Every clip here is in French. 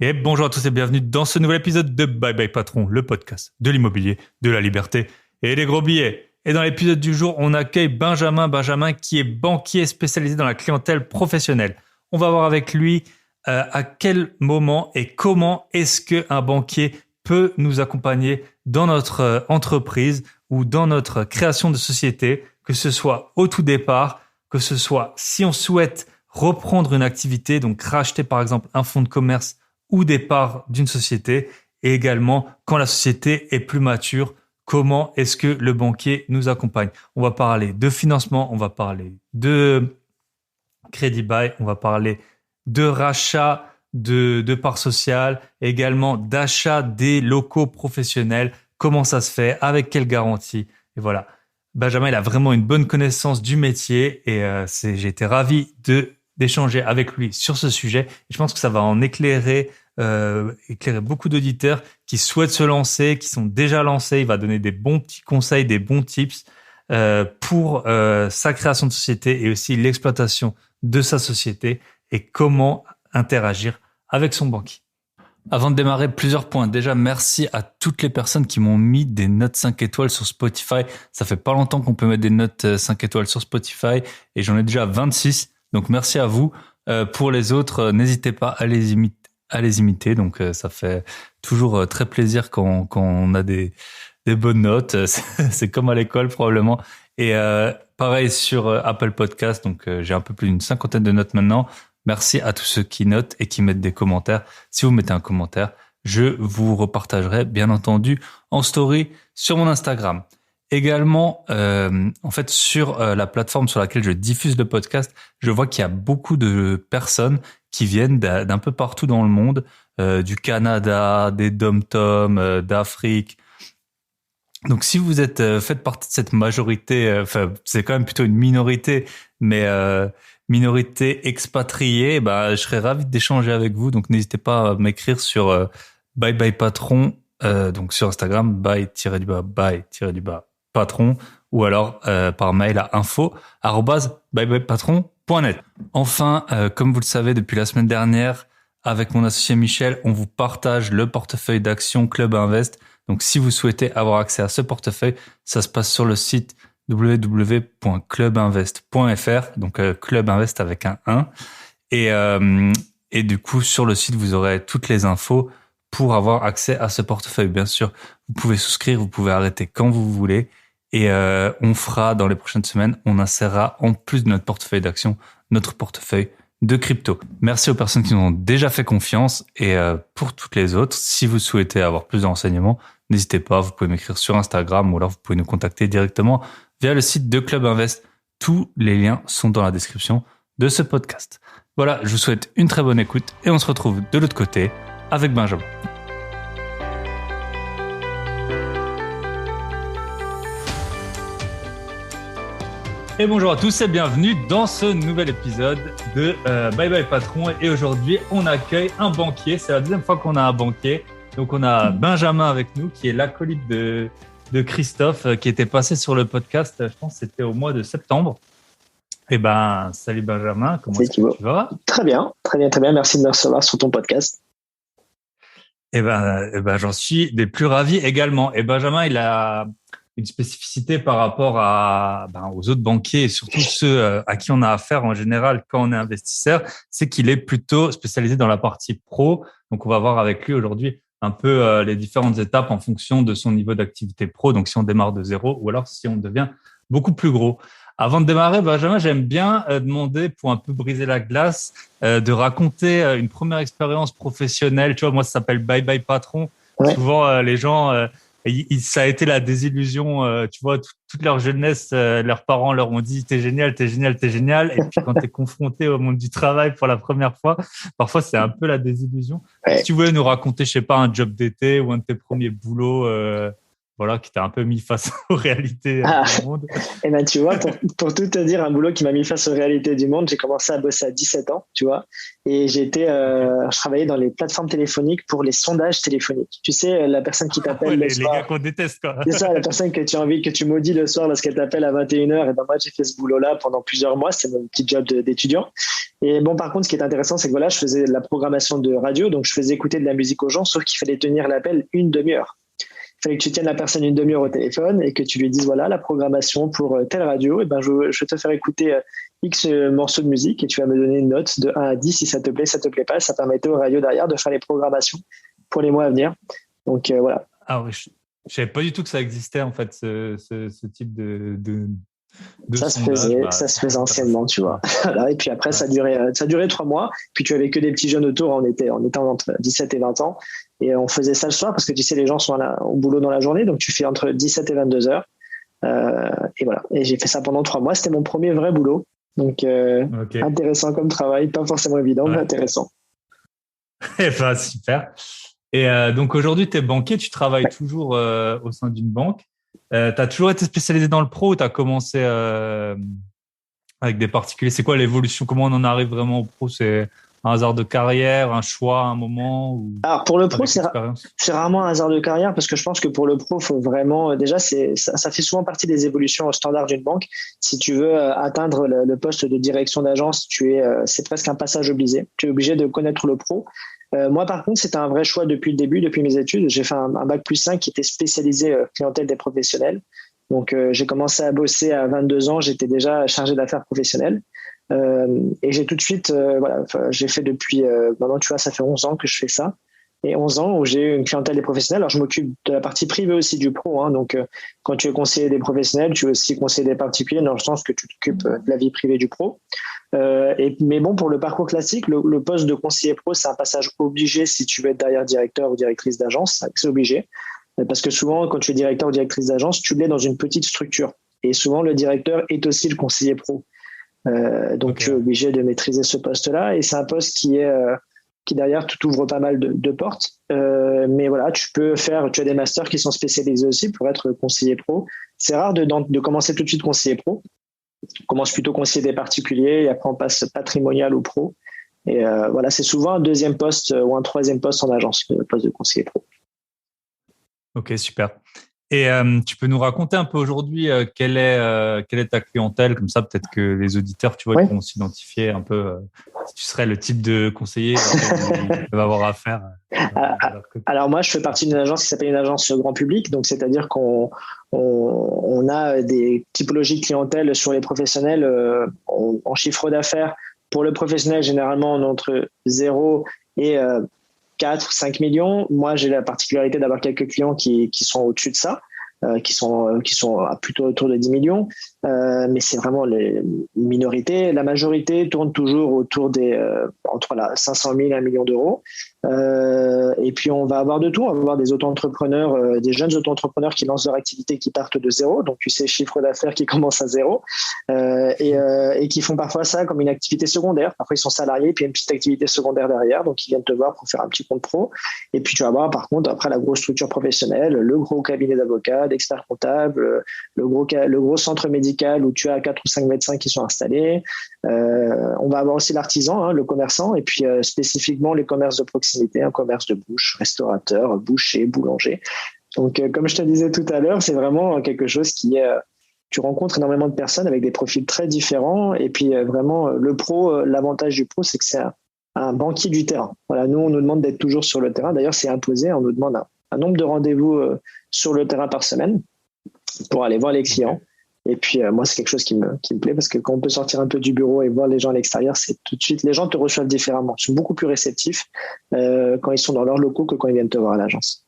Et bonjour à tous et bienvenue dans ce nouvel épisode de Bye Bye Patron, le podcast de l'immobilier, de la liberté et des gros billets. Et dans l'épisode du jour, on accueille Benjamin. Benjamin qui est banquier spécialisé dans la clientèle professionnelle. On va voir avec lui à quel moment et comment est-ce qu'un banquier peut nous accompagner dans notre entreprise ou dans notre création de société, que ce soit au tout départ, que ce soit si on souhaite reprendre une activité, donc racheter par exemple un fonds de commerce ou des parts d'une société, et également quand la société est plus mature, comment est-ce que le banquier nous accompagne. On va parler de financement, on va parler de crédit bail, on va parler de rachat de parts sociales, également d'achat des locaux professionnels, comment ça se fait, avec quelle garantie, et voilà. Benjamin, il a vraiment une bonne connaissance du métier et j'ai été ravi d'échanger avec lui sur ce sujet. Et je pense que ça va en éclairer beaucoup d'auditeurs qui souhaitent se lancer, qui sont déjà lancés. Il va donner des bons petits conseils, des bons tips pour sa création de société et aussi l'exploitation de sa société et comment interagir avec son banquier. Avant de démarrer, plusieurs points. Déjà, merci à toutes les personnes qui m'ont mis des notes 5 étoiles sur Spotify. Ça fait pas longtemps qu'on peut mettre des notes 5 étoiles sur Spotify et j'en ai déjà 26. Donc, merci à vous. Pour les autres, n'hésitez pas à les imiter. Donc, ça fait toujours très plaisir quand on a des bonnes notes. C'est comme à l'école probablement. Et pareil sur Apple Podcast. Donc, j'ai un peu plus d'une cinquantaine de notes maintenant. Merci à tous ceux qui notent et qui mettent des commentaires. Si vous mettez un commentaire, je vous repartagerai bien entendu en story sur mon Instagram. Également, en fait, sur la plateforme sur laquelle je diffuse le podcast, je vois qu'il y a beaucoup de personnes qui viennent d'un peu partout dans le monde, du Canada, des dom-toms, d'Afrique. Donc, si vous faites partie de cette majorité, c'est quand même plutôt une minorité, mais minorité expatriée, je serais ravi d'échanger avec vous. Donc, n'hésitez pas à m'écrire sur Bye Bye Patron, donc sur Instagram, bye-patron, ou alors par mail à info@byebyepatron.net. Enfin, comme vous le savez, depuis la semaine dernière, avec mon associé Michel, on vous partage le portefeuille d'actions Club Invest. Donc, si vous souhaitez avoir accès à ce portefeuille, ça se passe sur le site www.clubinvest.fr, donc Club Invest avec un 1. Et du coup, sur le site, vous aurez toutes les infos pour avoir accès à ce portefeuille. Bien sûr, vous pouvez souscrire, vous pouvez arrêter quand vous voulez. Et on fera, dans les prochaines semaines, on insérera en plus de notre portefeuille d'actions, notre portefeuille de crypto. Merci aux personnes qui nous ont déjà fait confiance. Et pour toutes les autres, si vous souhaitez avoir plus de renseignements, n'hésitez pas, vous pouvez m'écrire sur Instagram ou alors vous pouvez nous contacter directement via le site de Club Invest. Tous les liens sont dans la description de ce podcast. Voilà, je vous souhaite une très bonne écoute et on se retrouve de l'autre côté avec Benjamin. Et bonjour à tous et bienvenue dans ce nouvel épisode de Bye Bye Patron. Et aujourd'hui, on accueille un banquier. C'est la deuxième fois qu'on a un banquier. Donc, on a Benjamin avec nous, qui est l'acolyte de Christophe, qui était passé sur le podcast, je pense que c'était au mois de septembre. Salut Benjamin, comment est-ce que tu vas ? Très bien. Merci de me recevoir sur ton podcast. J'en suis des plus ravis également. Et Benjamin, il a une spécificité par rapport aux autres banquiers et surtout ceux à qui on a affaire en général quand on est investisseur, c'est qu'il est plutôt spécialisé dans la partie pro. Donc, on va voir avec lui aujourd'hui un peu les différentes étapes en fonction de son niveau d'activité pro. Donc, si on démarre de zéro ou alors si on devient beaucoup plus gros. Avant de démarrer, Benjamin, j'aime bien demander, pour un peu briser la glace, de raconter une première expérience professionnelle. Tu vois, moi, ça s'appelle Bye Bye Patron. Ouais. Souvent, les gens, ça a été la désillusion. Tu vois, toute leur jeunesse, leurs parents leur ont dit « t'es génial ». Et puis, quand t'es confronté au monde du travail pour la première fois, parfois, c'est un peu la désillusion. Ouais. Si tu voulais nous raconter, je sais pas, un job d'été ou un de tes premiers boulots voilà, qui t'a un peu mis face aux réalités du monde. Et ben, tu vois, pour tout te dire, un boulot qui m'a mis face aux réalités du monde, j'ai commencé à bosser à 17 ans, tu vois, et je travaillais dans les plateformes téléphoniques pour les sondages téléphoniques. Tu sais, la personne qui t'appelle le soir. Les gars qu'on déteste, quoi. C'est ça, la personne que tu as envie, que tu maudis le soir lorsqu'elle t'appelle à 21h. Et ben, moi, j'ai fait ce boulot-là pendant plusieurs mois. C'était mon petit job d'étudiant. Et bon, par contre, ce qui est intéressant, c'est que voilà, je faisais de la programmation de radio, donc je faisais écouter de la musique aux gens, sauf qu'il fallait tenir l'appel une demi-heure. Il fallait que tu tiennes la personne une demi-heure au téléphone et que tu lui dises, voilà, la programmation pour telle radio, et ben, je vais te faire écouter X morceaux de musique et tu vas me donner une note de 1 à 10 si ça te plaît pas. Ça permettait aux radios derrière de faire les programmations pour les mois à venir. Donc, voilà. Ah oui, je savais pas du tout que ça existait, en fait, ce type de ça sondage. Ça se faisait anciennement, tu vois. Et puis après, ça durait 3 mois. Puis tu avais que des petits jeunes autour. On était entre 17 et 20 ans. Et on faisait ça le soir parce que tu sais, les gens sont au boulot dans la journée. Donc tu fais entre 17 et 22 heures. Et voilà. Et j'ai fait ça pendant 3 mois. C'était mon premier vrai boulot. Donc, intéressant comme travail. Pas forcément évident, mais intéressant. Eh ben, super. Et donc aujourd'hui, tu es banquier. Tu travailles toujours au sein d'une banque. Tu as toujours été spécialisé dans le pro ou tu as commencé avec des particuliers? C'est quoi l'évolution? Comment on en arrive vraiment au pro? C'est un hasard de carrière, un choix à un moment Alors pour le pro, c'est rarement un hasard de carrière parce que je pense que pour le pro, faut vraiment déjà ça fait souvent partie des évolutions au standard d'une banque. Si tu veux atteindre le poste de direction d'agence, c'est presque un passage obligé. Tu es obligé de connaître le pro. Moi, par contre, c'était un vrai choix depuis le début, depuis mes études. J'ai fait un bac+5 qui était spécialisé clientèle des professionnels. Donc, j'ai commencé à bosser à 22 ans. J'étais déjà chargé d'affaires professionnelles. Et j'ai tout de suite, j'ai fait depuis, maintenant, tu vois, ça fait 11 ans que je fais ça. Et 11 ans où j'ai eu une clientèle des professionnels. Alors, je m'occupe de la partie privée aussi du pro. Hein. Donc, quand tu es conseiller des professionnels, tu es aussi conseiller des particuliers dans le sens que tu t'occupes de la vie privée du pro. Mais bon, pour le parcours classique, le poste de conseiller pro, c'est un passage obligé si tu veux être derrière directeur ou directrice d'agence. C'est obligé. Parce que souvent, quand tu es directeur ou directrice d'agence, tu l'es dans une petite structure. Et souvent, le directeur est aussi le conseiller pro. Donc, tu es obligé de maîtriser ce poste-là. Et c'est un poste qui derrière t'ouvre pas mal de portes. Mais voilà, tu as des masters qui sont spécialisés aussi pour être conseiller pro. C'est rare de commencer tout de suite conseiller pro. On commence plutôt conseiller des particuliers et après on passe patrimonial ou pro. Et voilà, c'est souvent un deuxième poste ou un troisième poste en agence, le poste de conseiller pro. Ok, super. Et tu peux nous raconter un peu aujourd'hui quelle est ta clientèle, comme ça peut-être que les auditeurs, tu vois, ils pourront s'identifier un peu. Si tu serais le type de conseiller qu'ils peuvent avoir affaire. Alors moi, je fais partie d'une agence qui s'appelle une agence grand public, donc c'est-à-dire qu'on a des typologies de clientèle sur les professionnels en chiffre d'affaires. Pour le professionnel, généralement, on est entre 0 et 4 ou 5 millions. Moi, j'ai la particularité d'avoir quelques clients qui sont au-dessus de ça, qui sont plutôt autour de 10 millions. Mais c'est vraiment les minorités. La majorité tourne toujours autour entre 500 000 et 1 million d'euros. Et puis, on va avoir de tout. On va avoir des auto-entrepreneurs, des jeunes auto-entrepreneurs qui lancent leur activité, qui partent de zéro. Donc, tu sais, chiffre d'affaires qui commence à zéro. Et qui font parfois ça comme une activité secondaire. Parfois, ils sont salariés, puis il y a une petite activité secondaire derrière. Donc, ils viennent te voir pour faire un petit compte pro. Et puis, tu vas voir, par contre, après la grosse structure professionnelle, le gros cabinet d'avocats, d'experts comptables, le gros centre médical où tu as 4 ou 5 médecins qui sont installés. On va avoir aussi l'artisan, le commerçant, et puis spécifiquement les commerces de proximité, un commerce de bouche, restaurateur, boucher, boulanger. Donc, comme je te disais tout à l'heure, c'est vraiment quelque chose qui est... tu rencontres énormément de personnes avec des profils très différents. Et puis, vraiment, le pro, l'avantage du pro, c'est que c'est un banquier du terrain. Voilà, nous, on nous demande d'être toujours sur le terrain. D'ailleurs, c'est imposé. On nous demande un nombre de rendez-vous sur le terrain par semaine pour aller voir les clients. Et puis, moi, c'est quelque chose qui me plaît parce que quand on peut sortir un peu du bureau et voir les gens à l'extérieur, c'est tout de suite, les gens te reçoivent différemment. Ils sont beaucoup plus réceptifs quand ils sont dans leurs locaux que quand ils viennent te voir à l'agence.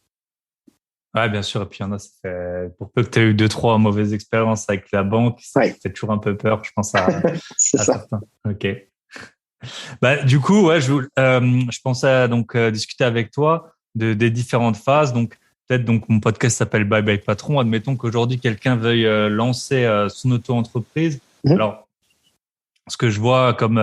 Ouais, bien sûr. Et puis, il y en a, pour peu que tu aies eu 2-3 mauvaises expériences avec la banque, ça fait toujours un peu peur, je pense, à certains. Ok. Bah, du coup, ouais, je pensais donc discuter avec toi des différentes phases. Donc, mon podcast s'appelle Bye Bye Patron. Admettons qu'aujourd'hui, quelqu'un veuille lancer son auto-entreprise. Alors, ce que je vois comme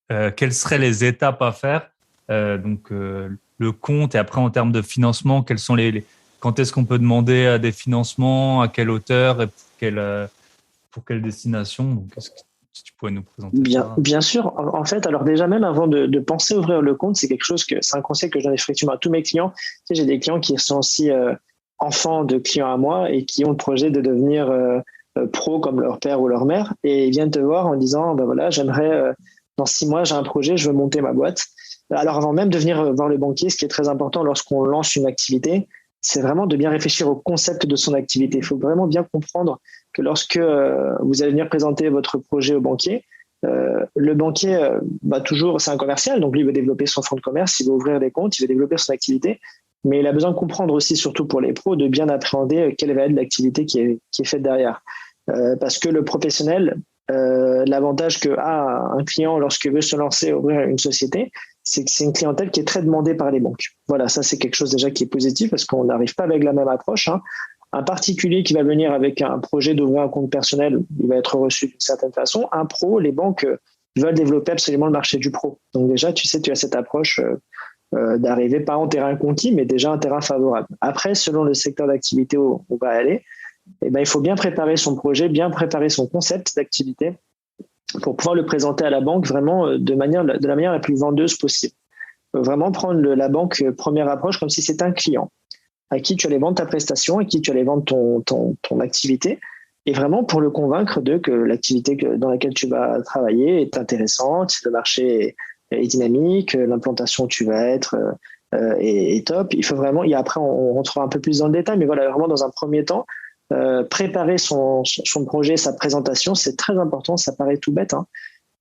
quelles seraient les étapes à faire le compte et après en termes de financement, quels sont les quand est-ce qu'on peut demander à des financements, à quelle hauteur et pour quelle destination. Donc, si tu pourrais nous présenter ça. Bien sûr. En fait, alors déjà, même avant de penser ouvrir le compte, c'est un conseil que je donne effectivement à tous mes clients. Tu sais, j'ai des clients qui sont aussi enfants de clients à moi et qui ont le projet de devenir pro comme leur père ou leur mère. Et ils viennent te voir en disant, ben voilà, j'aimerais, dans 6 mois, j'ai un projet, je veux monter ma boîte. Alors, avant même de venir voir le banquier, ce qui est très important lorsqu'on lance une activité, c'est vraiment de bien réfléchir au concept de son activité. Il faut vraiment bien comprendre que lorsque vous allez venir présenter votre projet au banquier, le banquier toujours, c'est un commercial, donc lui il veut développer son fonds de commerce, il veut ouvrir des comptes, il veut développer son activité, mais il a besoin de comprendre aussi, surtout pour les pros, de bien appréhender quelle va être l'activité qui est faite derrière. Parce que le professionnel, l'avantage que a un client lorsqu'il veut se lancer, ouvrir une société, c'est que c'est une clientèle qui est très demandée par les banques. Voilà, ça c'est quelque chose déjà qui est positif parce qu'on n'arrive pas avec la même approche. Un particulier qui va venir avec un projet d'ouvrir un compte personnel, il va être reçu d'une certaine façon. Un pro, les banques veulent développer absolument le marché du pro. Donc déjà, tu sais, tu as cette approche d'arriver pas en terrain conquis, mais déjà un terrain favorable. Après, selon le secteur d'activité où on va aller, il faut bien préparer son projet, bien préparer son concept d'activité pour pouvoir le présenter à la banque vraiment de la manière la plus vendeuse possible. Vraiment prendre la banque première approche comme si c'était un client à qui tu allais vendre ta prestation, à qui tu allais vendre ton activité, et vraiment pour le convaincre que l'activité dans laquelle tu vas travailler est intéressante, le marché est dynamique, l'implantation où tu vas être est top. Il faut vraiment, et après on rentrera un peu plus dans le détail, mais voilà, vraiment dans un premier temps, préparer son projet, sa présentation, c'est très important, ça paraît tout bête,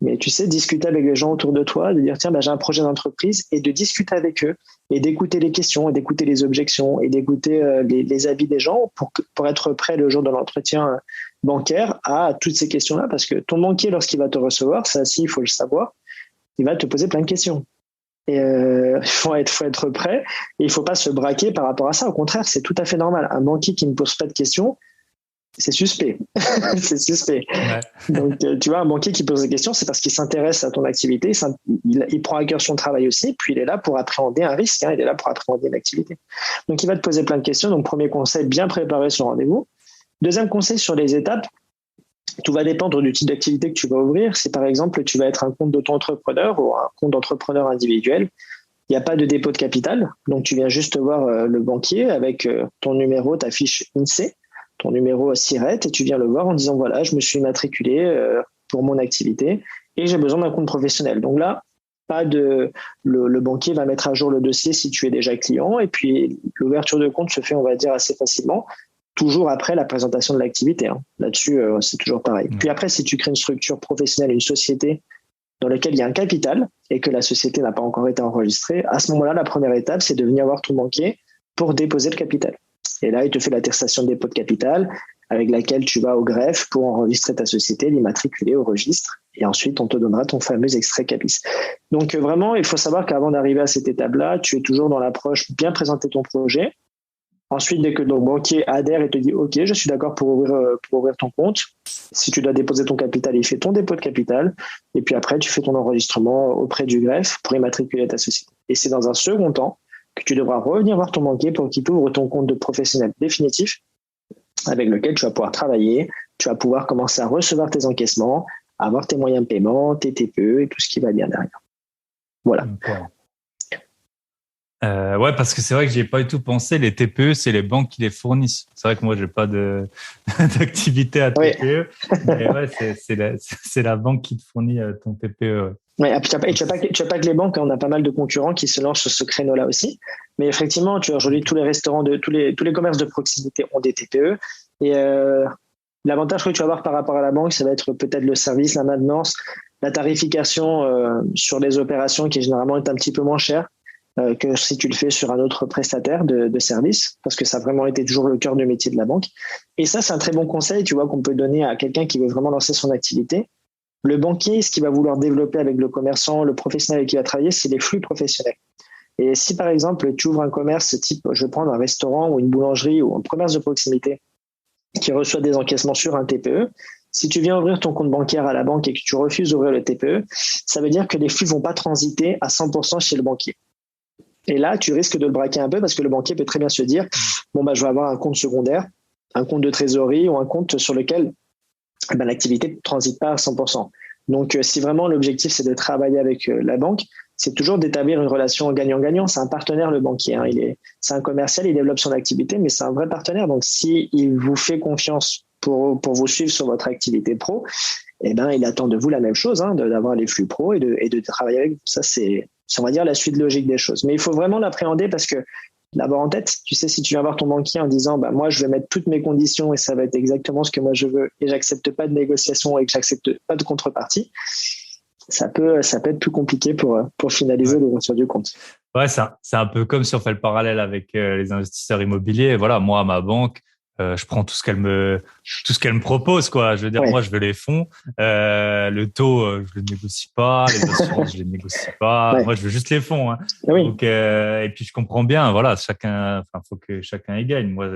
mais tu sais, discuter avec les gens autour de toi, de dire tiens, j'ai un projet d'entreprise, et de discuter avec eux, et d'écouter les questions, et d'écouter les objections, et d'écouter les avis des gens pour être prêt le jour de l'entretien bancaire à toutes ces questions-là, parce que ton banquier, lorsqu'il va te recevoir, ça aussi, il faut le savoir, il va te poser plein de questions. Et il faut être prêt, et il faut pas se braquer par rapport à ça. Au contraire, c'est tout à fait normal. Un banquier qui ne pose pas de questions, c'est suspect. C'est suspect. Ouais. Donc, tu vois, un banquier qui pose des questions, c'est parce qu'il s'intéresse à ton activité, il prend à cœur son travail aussi, puis il est là pour appréhender un risque, il est là pour appréhender une activité. Donc, il va te poser plein de questions. Donc, premier conseil, bien préparer son rendez-vous. Deuxième conseil sur les étapes, tout va dépendre du type d'activité que tu vas ouvrir. Si par exemple, tu vas être un compte d'auto-entrepreneur ou un compte d'entrepreneur individuel, il n'y a pas de dépôt de capital. Donc, tu viens juste voir le banquier avec ton numéro, ta fiche INSEE, ton numéro SIRET, et tu viens le voir en disant voilà, je me suis matriculé pour mon activité et j'ai besoin d'un compte professionnel. Donc là, le banquier va mettre à jour le dossier si tu es déjà client, et puis l'ouverture de compte se fait, on va dire, assez facilement, toujours après la présentation de l'activité. Là-dessus, c'est toujours pareil. Puis après, si tu crées une structure professionnelle, une société dans laquelle il y a un capital et que la société n'a pas encore été enregistrée, à ce moment-là, la première étape, c'est de venir voir ton banquier pour déposer le capital. Et là, il te fait l'attestation de dépôt de capital avec laquelle tu vas au greffe pour enregistrer ta société, l'immatriculer au registre. Et ensuite, on te donnera ton fameux extrait CAPIS. Donc vraiment, il faut savoir qu'avant d'arriver à cette étape-là, tu es toujours dans l'approche bien présenter ton projet. Ensuite, dès que ton banquier adhère et te dit « Ok, je suis d'accord pour ouvrir ton compte », si tu dois déposer ton capital, il fait ton dépôt de capital. Et puis après, tu fais ton enregistrement auprès du greffe pour immatriculer ta société. Et c'est dans un second temps que tu devras revenir voir ton banquier pour qu'il t'ouvre ton compte de professionnel définitif avec lequel tu vas pouvoir travailler, tu vas pouvoir commencer à recevoir tes encaissements, avoir tes moyens de paiement, tes TPE et tout ce qui va bien derrière. Voilà. Ouais, parce que c'est vrai que j'y ai pas du tout pensé. Les TPE, c'est les banques qui les fournissent. C'est vrai que moi, j'ai pas d'activité à TPE. Oui. Mais ouais, c'est la banque qui te fournit ton TPE. Ouais, et tu n'as pas que les banques, on a pas mal de concurrents qui se lancent sur ce créneau-là aussi. Mais effectivement, tu vois, aujourd'hui, tous les restaurants, tous les commerces de proximité ont des TPE. Et l'avantage que tu vas avoir par rapport à la banque, ça va être peut-être le service, la maintenance, la tarification sur les opérations qui généralement est un petit peu moins chère que si tu le fais sur un autre prestataire de service, parce que ça a vraiment été toujours le cœur du métier de la banque. Et ça, c'est un très bon conseil, tu vois, qu'on peut donner à quelqu'un qui veut vraiment lancer son activité. Le banquier, ce qu'il va vouloir développer avec le commerçant, le professionnel avec qui il va travailler, c'est les flux professionnels. Et si, par exemple, tu ouvres un commerce type, je vais prendre un restaurant ou une boulangerie ou un commerce de proximité qui reçoit des encaissements sur un TPE, si tu viens ouvrir ton compte bancaire à la banque et que tu refuses d'ouvrir le TPE, ça veut dire que les flux ne vont pas transiter à 100% chez le banquier. Et là, tu risques de le braquer un peu parce que le banquier peut très bien se dire « je vais avoir un compte secondaire, un compte de trésorerie ou un compte sur lequel l'activité ne transite pas à 100%. Donc, si vraiment l'objectif, c'est de travailler avec la banque, c'est toujours d'établir une relation gagnant-gagnant. C'est un partenaire, le banquier. C'est un commercial, il développe son activité, mais c'est un vrai partenaire. Donc, s'il vous fait confiance pour vous suivre sur votre activité pro, il attend de vous la même chose, d'avoir les flux pro et de travailler avec vous. Ça, c'est, on va dire, la suite logique des choses. Mais il faut vraiment l'appréhender parce que l'avoir en tête, tu sais, si tu viens voir ton banquier en disant moi je vais mettre toutes mes conditions et ça va être exactement ce que moi je veux et j'accepte pas de négociation et que j'accepte pas de contrepartie, ça peut être plus compliqué pour finaliser l'ouverture du compte. Ouais, c'est un peu comme si on fait le parallèle avec les investisseurs immobiliers. Voilà, moi, ma banque, je prends tout ce qu'elle me propose, quoi. Je veux dire, moi, je veux les fonds. Le taux, je le négocie pas. Les assurances, je les négocie pas. Ouais. Moi, je veux juste les fonds, hein. Oui. Donc, et puis, je comprends bien, voilà, faut que chacun y gagne. Moi,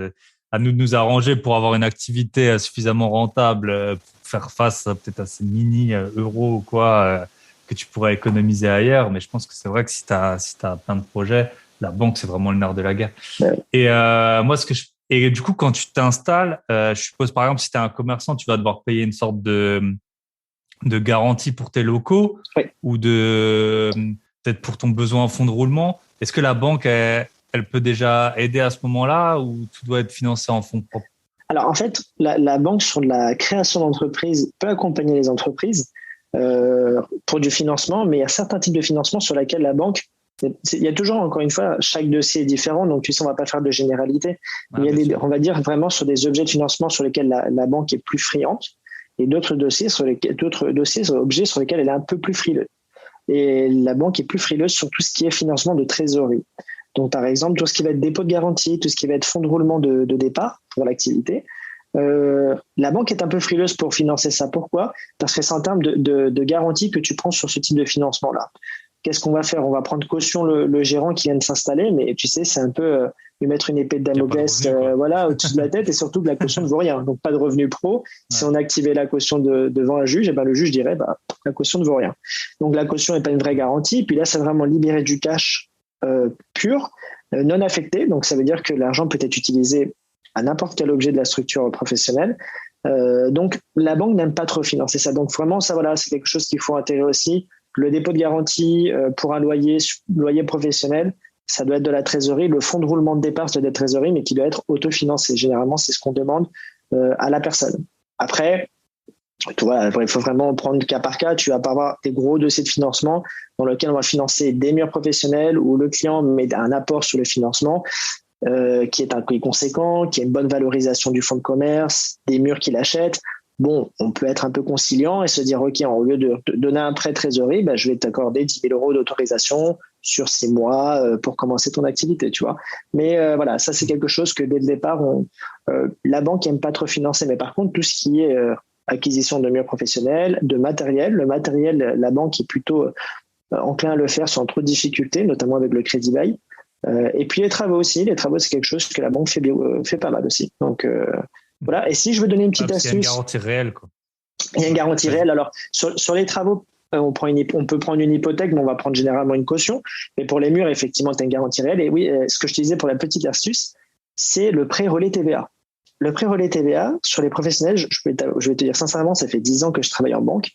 à nous de nous arranger pour avoir une activité suffisamment rentable, pour faire face peut-être à ces mini euros ou quoi, que tu pourrais économiser ailleurs. Mais je pense que c'est vrai que si t'as plein de projets, la banque, c'est vraiment le nerf de la guerre. Ouais. Et moi, et du coup, quand tu t'installes, je suppose, par exemple, si tu es un commerçant, tu vas devoir payer une sorte de garantie pour tes locaux, oui, ou peut-être pour ton besoin en fonds de roulement. Est-ce que la banque, elle peut déjà aider à ce moment-là ou tout doit être financé en fonds propres? Alors, en fait, la banque, sur la création d'entreprise, peut accompagner les entreprises pour du financement, mais il y a certains types de financement sur lesquels la banque, il y a toujours, encore une fois, chaque dossier est différent, donc tu sais, on ne va pas faire de généralité. Il y a on va dire vraiment sur des objets de financement sur lesquels la banque est plus friande et d'autres objets sur lesquels elle est un peu plus frileuse. Et la banque est plus frileuse sur tout ce qui est financement de trésorerie. Donc, par exemple, tout ce qui va être dépôt de garantie, tout ce qui va être fonds de roulement de départ pour l'activité. La banque est un peu frileuse pour financer ça. Pourquoi ? Parce que c'est en termes de garantie que tu prends sur ce type de financement-là. Qu'est-ce qu'on va faire ? On va prendre caution le gérant qui vient de s'installer, mais tu sais, c'est un peu lui mettre une épée de Damoclès au-dessus de la tête, et surtout que la caution ne vaut rien. Donc, pas de revenu pro. Ouais. Si on activait la caution devant un juge, le juge dirait la caution ne vaut rien. Donc, la caution n'est pas une vraie garantie. Puis là, c'est vraiment libérer du cash pur, non affecté. Donc, ça veut dire que l'argent peut être utilisé à n'importe quel objet de la structure professionnelle. Donc, la banque n'aime pas trop financer ça. Donc, vraiment, ça, c'est quelque chose qu'il faut intégrer aussi. Le dépôt de garantie pour un loyer professionnel, ça doit être de la trésorerie. Le fonds de roulement de départ, ça doit être trésorerie, mais qui doit être autofinancé. Généralement, c'est ce qu'on demande à la personne. Après, il faut vraiment prendre cas par cas. Tu vas pas avoir des gros dossiers de financement dans lesquels on va financer des murs professionnels où le client met un apport sur le financement qui est un prix conséquent, qui a une bonne valorisation du fonds de commerce, des murs qu'il achète. Bon, on peut être un peu conciliant et se dire, OK, au lieu de donner un prêt trésorerie, je vais t'accorder 10 000 € d'autorisation sur 6 mois pour commencer ton activité, tu vois. Mais ça, c'est quelque chose que dès le départ, la banque n'aime pas trop financer. Mais par contre, tout ce qui est acquisition de murs professionnels, de matériel, le matériel, la banque est plutôt enclin à le faire sans trop de difficultés, notamment avec le crédit bail. Et puis les travaux aussi. Les travaux, c'est quelque chose que la banque fait pas mal aussi. Donc, voilà. Et si je veux donner une petite astuce. Il y a une garantie réelle, quoi. Il y a une garantie réelle. Alors, sur les travaux, on peut prendre une hypothèque, mais on va prendre généralement une caution. Mais pour les murs, effectivement, tu as une garantie réelle. Et oui, ce que je te disais pour la petite astuce, c'est le prêt relais TVA. Le prêt relais TVA, sur les professionnels, je vais te dire sincèrement, ça fait 10 ans que je travaille en banque.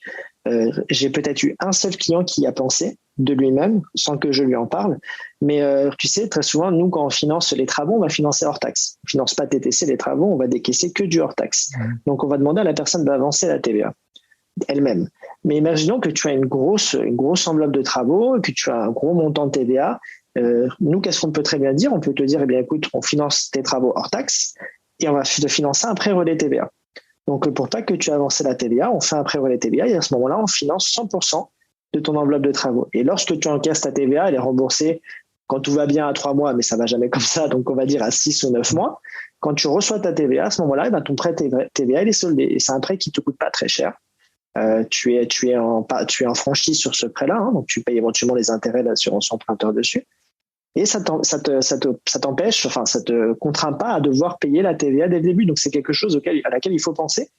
J'ai peut-être eu un seul client qui y a pensé de lui-même, sans que je lui en parle. Mais tu sais, très souvent, nous, quand on finance les travaux, on va financer hors taxe. On ne finance pas TTC les travaux, on va décaisser que du hors taxe. Donc, on va demander à la personne d'avancer la TVA elle-même. Mais imaginons que tu as une grosse enveloppe de travaux, que tu as un gros montant de TVA. Nous, qu'est-ce qu'on peut très bien dire ? On peut te dire, écoute, on finance tes travaux hors taxe et on va te financer un prêt relais TVA. Donc, pour pas que tu avances la TVA, on fait un prêt relais TVA et à ce moment-là, on finance 100% de ton enveloppe de travaux. Et lorsque tu encaisses ta TVA, elle est remboursée quand tout va bien à 3 mois, mais ça va jamais comme ça, donc on va dire à 6 ou 9 mois. Quand tu reçois ta TVA, à ce moment-là, ton prêt TVA, il est soldé. Et c'est un prêt qui te coûte pas très cher. Tu es en franchise sur ce prêt-là, donc tu payes éventuellement les intérêts de l'assurance emprunteur dessus. Et ça t'empêche, ça te contraint pas à devoir payer la TVA dès le début. Donc c'est quelque chose à laquelle il faut penser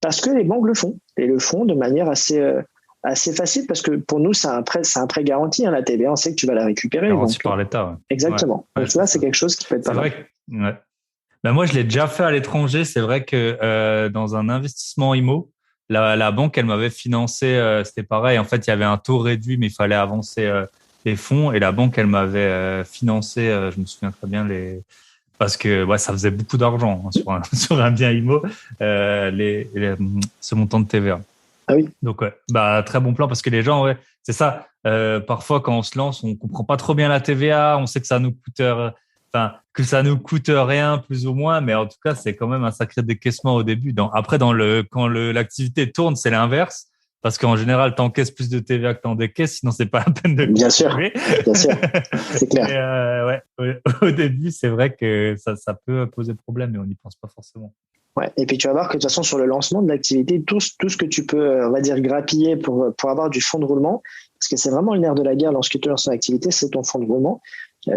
parce que les banques le font et le font de manière assez facile parce que pour nous c'est un prêt garanti. La TVA, on sait que tu vas la récupérer. Garanti par l'État. Ouais. Exactement. Ouais, donc tu vois, c'est quelque chose qui peut être pas mal. Ouais. Ben moi, je l'ai déjà fait à l'étranger. C'est vrai que dans un investissement IMO, la banque, elle m'avait financé, c'était pareil. En fait, il y avait un taux réduit, mais il fallait avancer les fonds. Et la banque, elle m'avait financé, je me souviens très bien, parce que ouais, ça faisait beaucoup d'argent sur sur un bien IMO, ce montant de TVA. Ah oui. Donc, ouais, bah, très bon plan parce que les gens, ouais, c'est ça. Parfois, quand on se lance, on comprend pas trop bien la TVA. On sait que ça nous coûte, que ça nous coûte rien, plus ou moins. Mais en tout cas, c'est quand même un sacré décaissement au début. Après, quand l'activité tourne, c'est l'inverse. Parce qu'en général, t'encaisses plus de TVA que t'en décaisses, sinon c'est pas la peine de Bien sûr, continuer. bien sûr, c'est clair. Ouais, au début, c'est vrai que ça peut poser problème, mais on n'y pense pas forcément. Ouais. Et puis tu vas voir que de toute façon sur le lancement de l'activité, tout ce que tu peux, on va dire, grappiller pour avoir du fonds de roulement, parce que c'est vraiment le nerf de la guerre lorsque tu lances une activité, c'est ton fonds de roulement.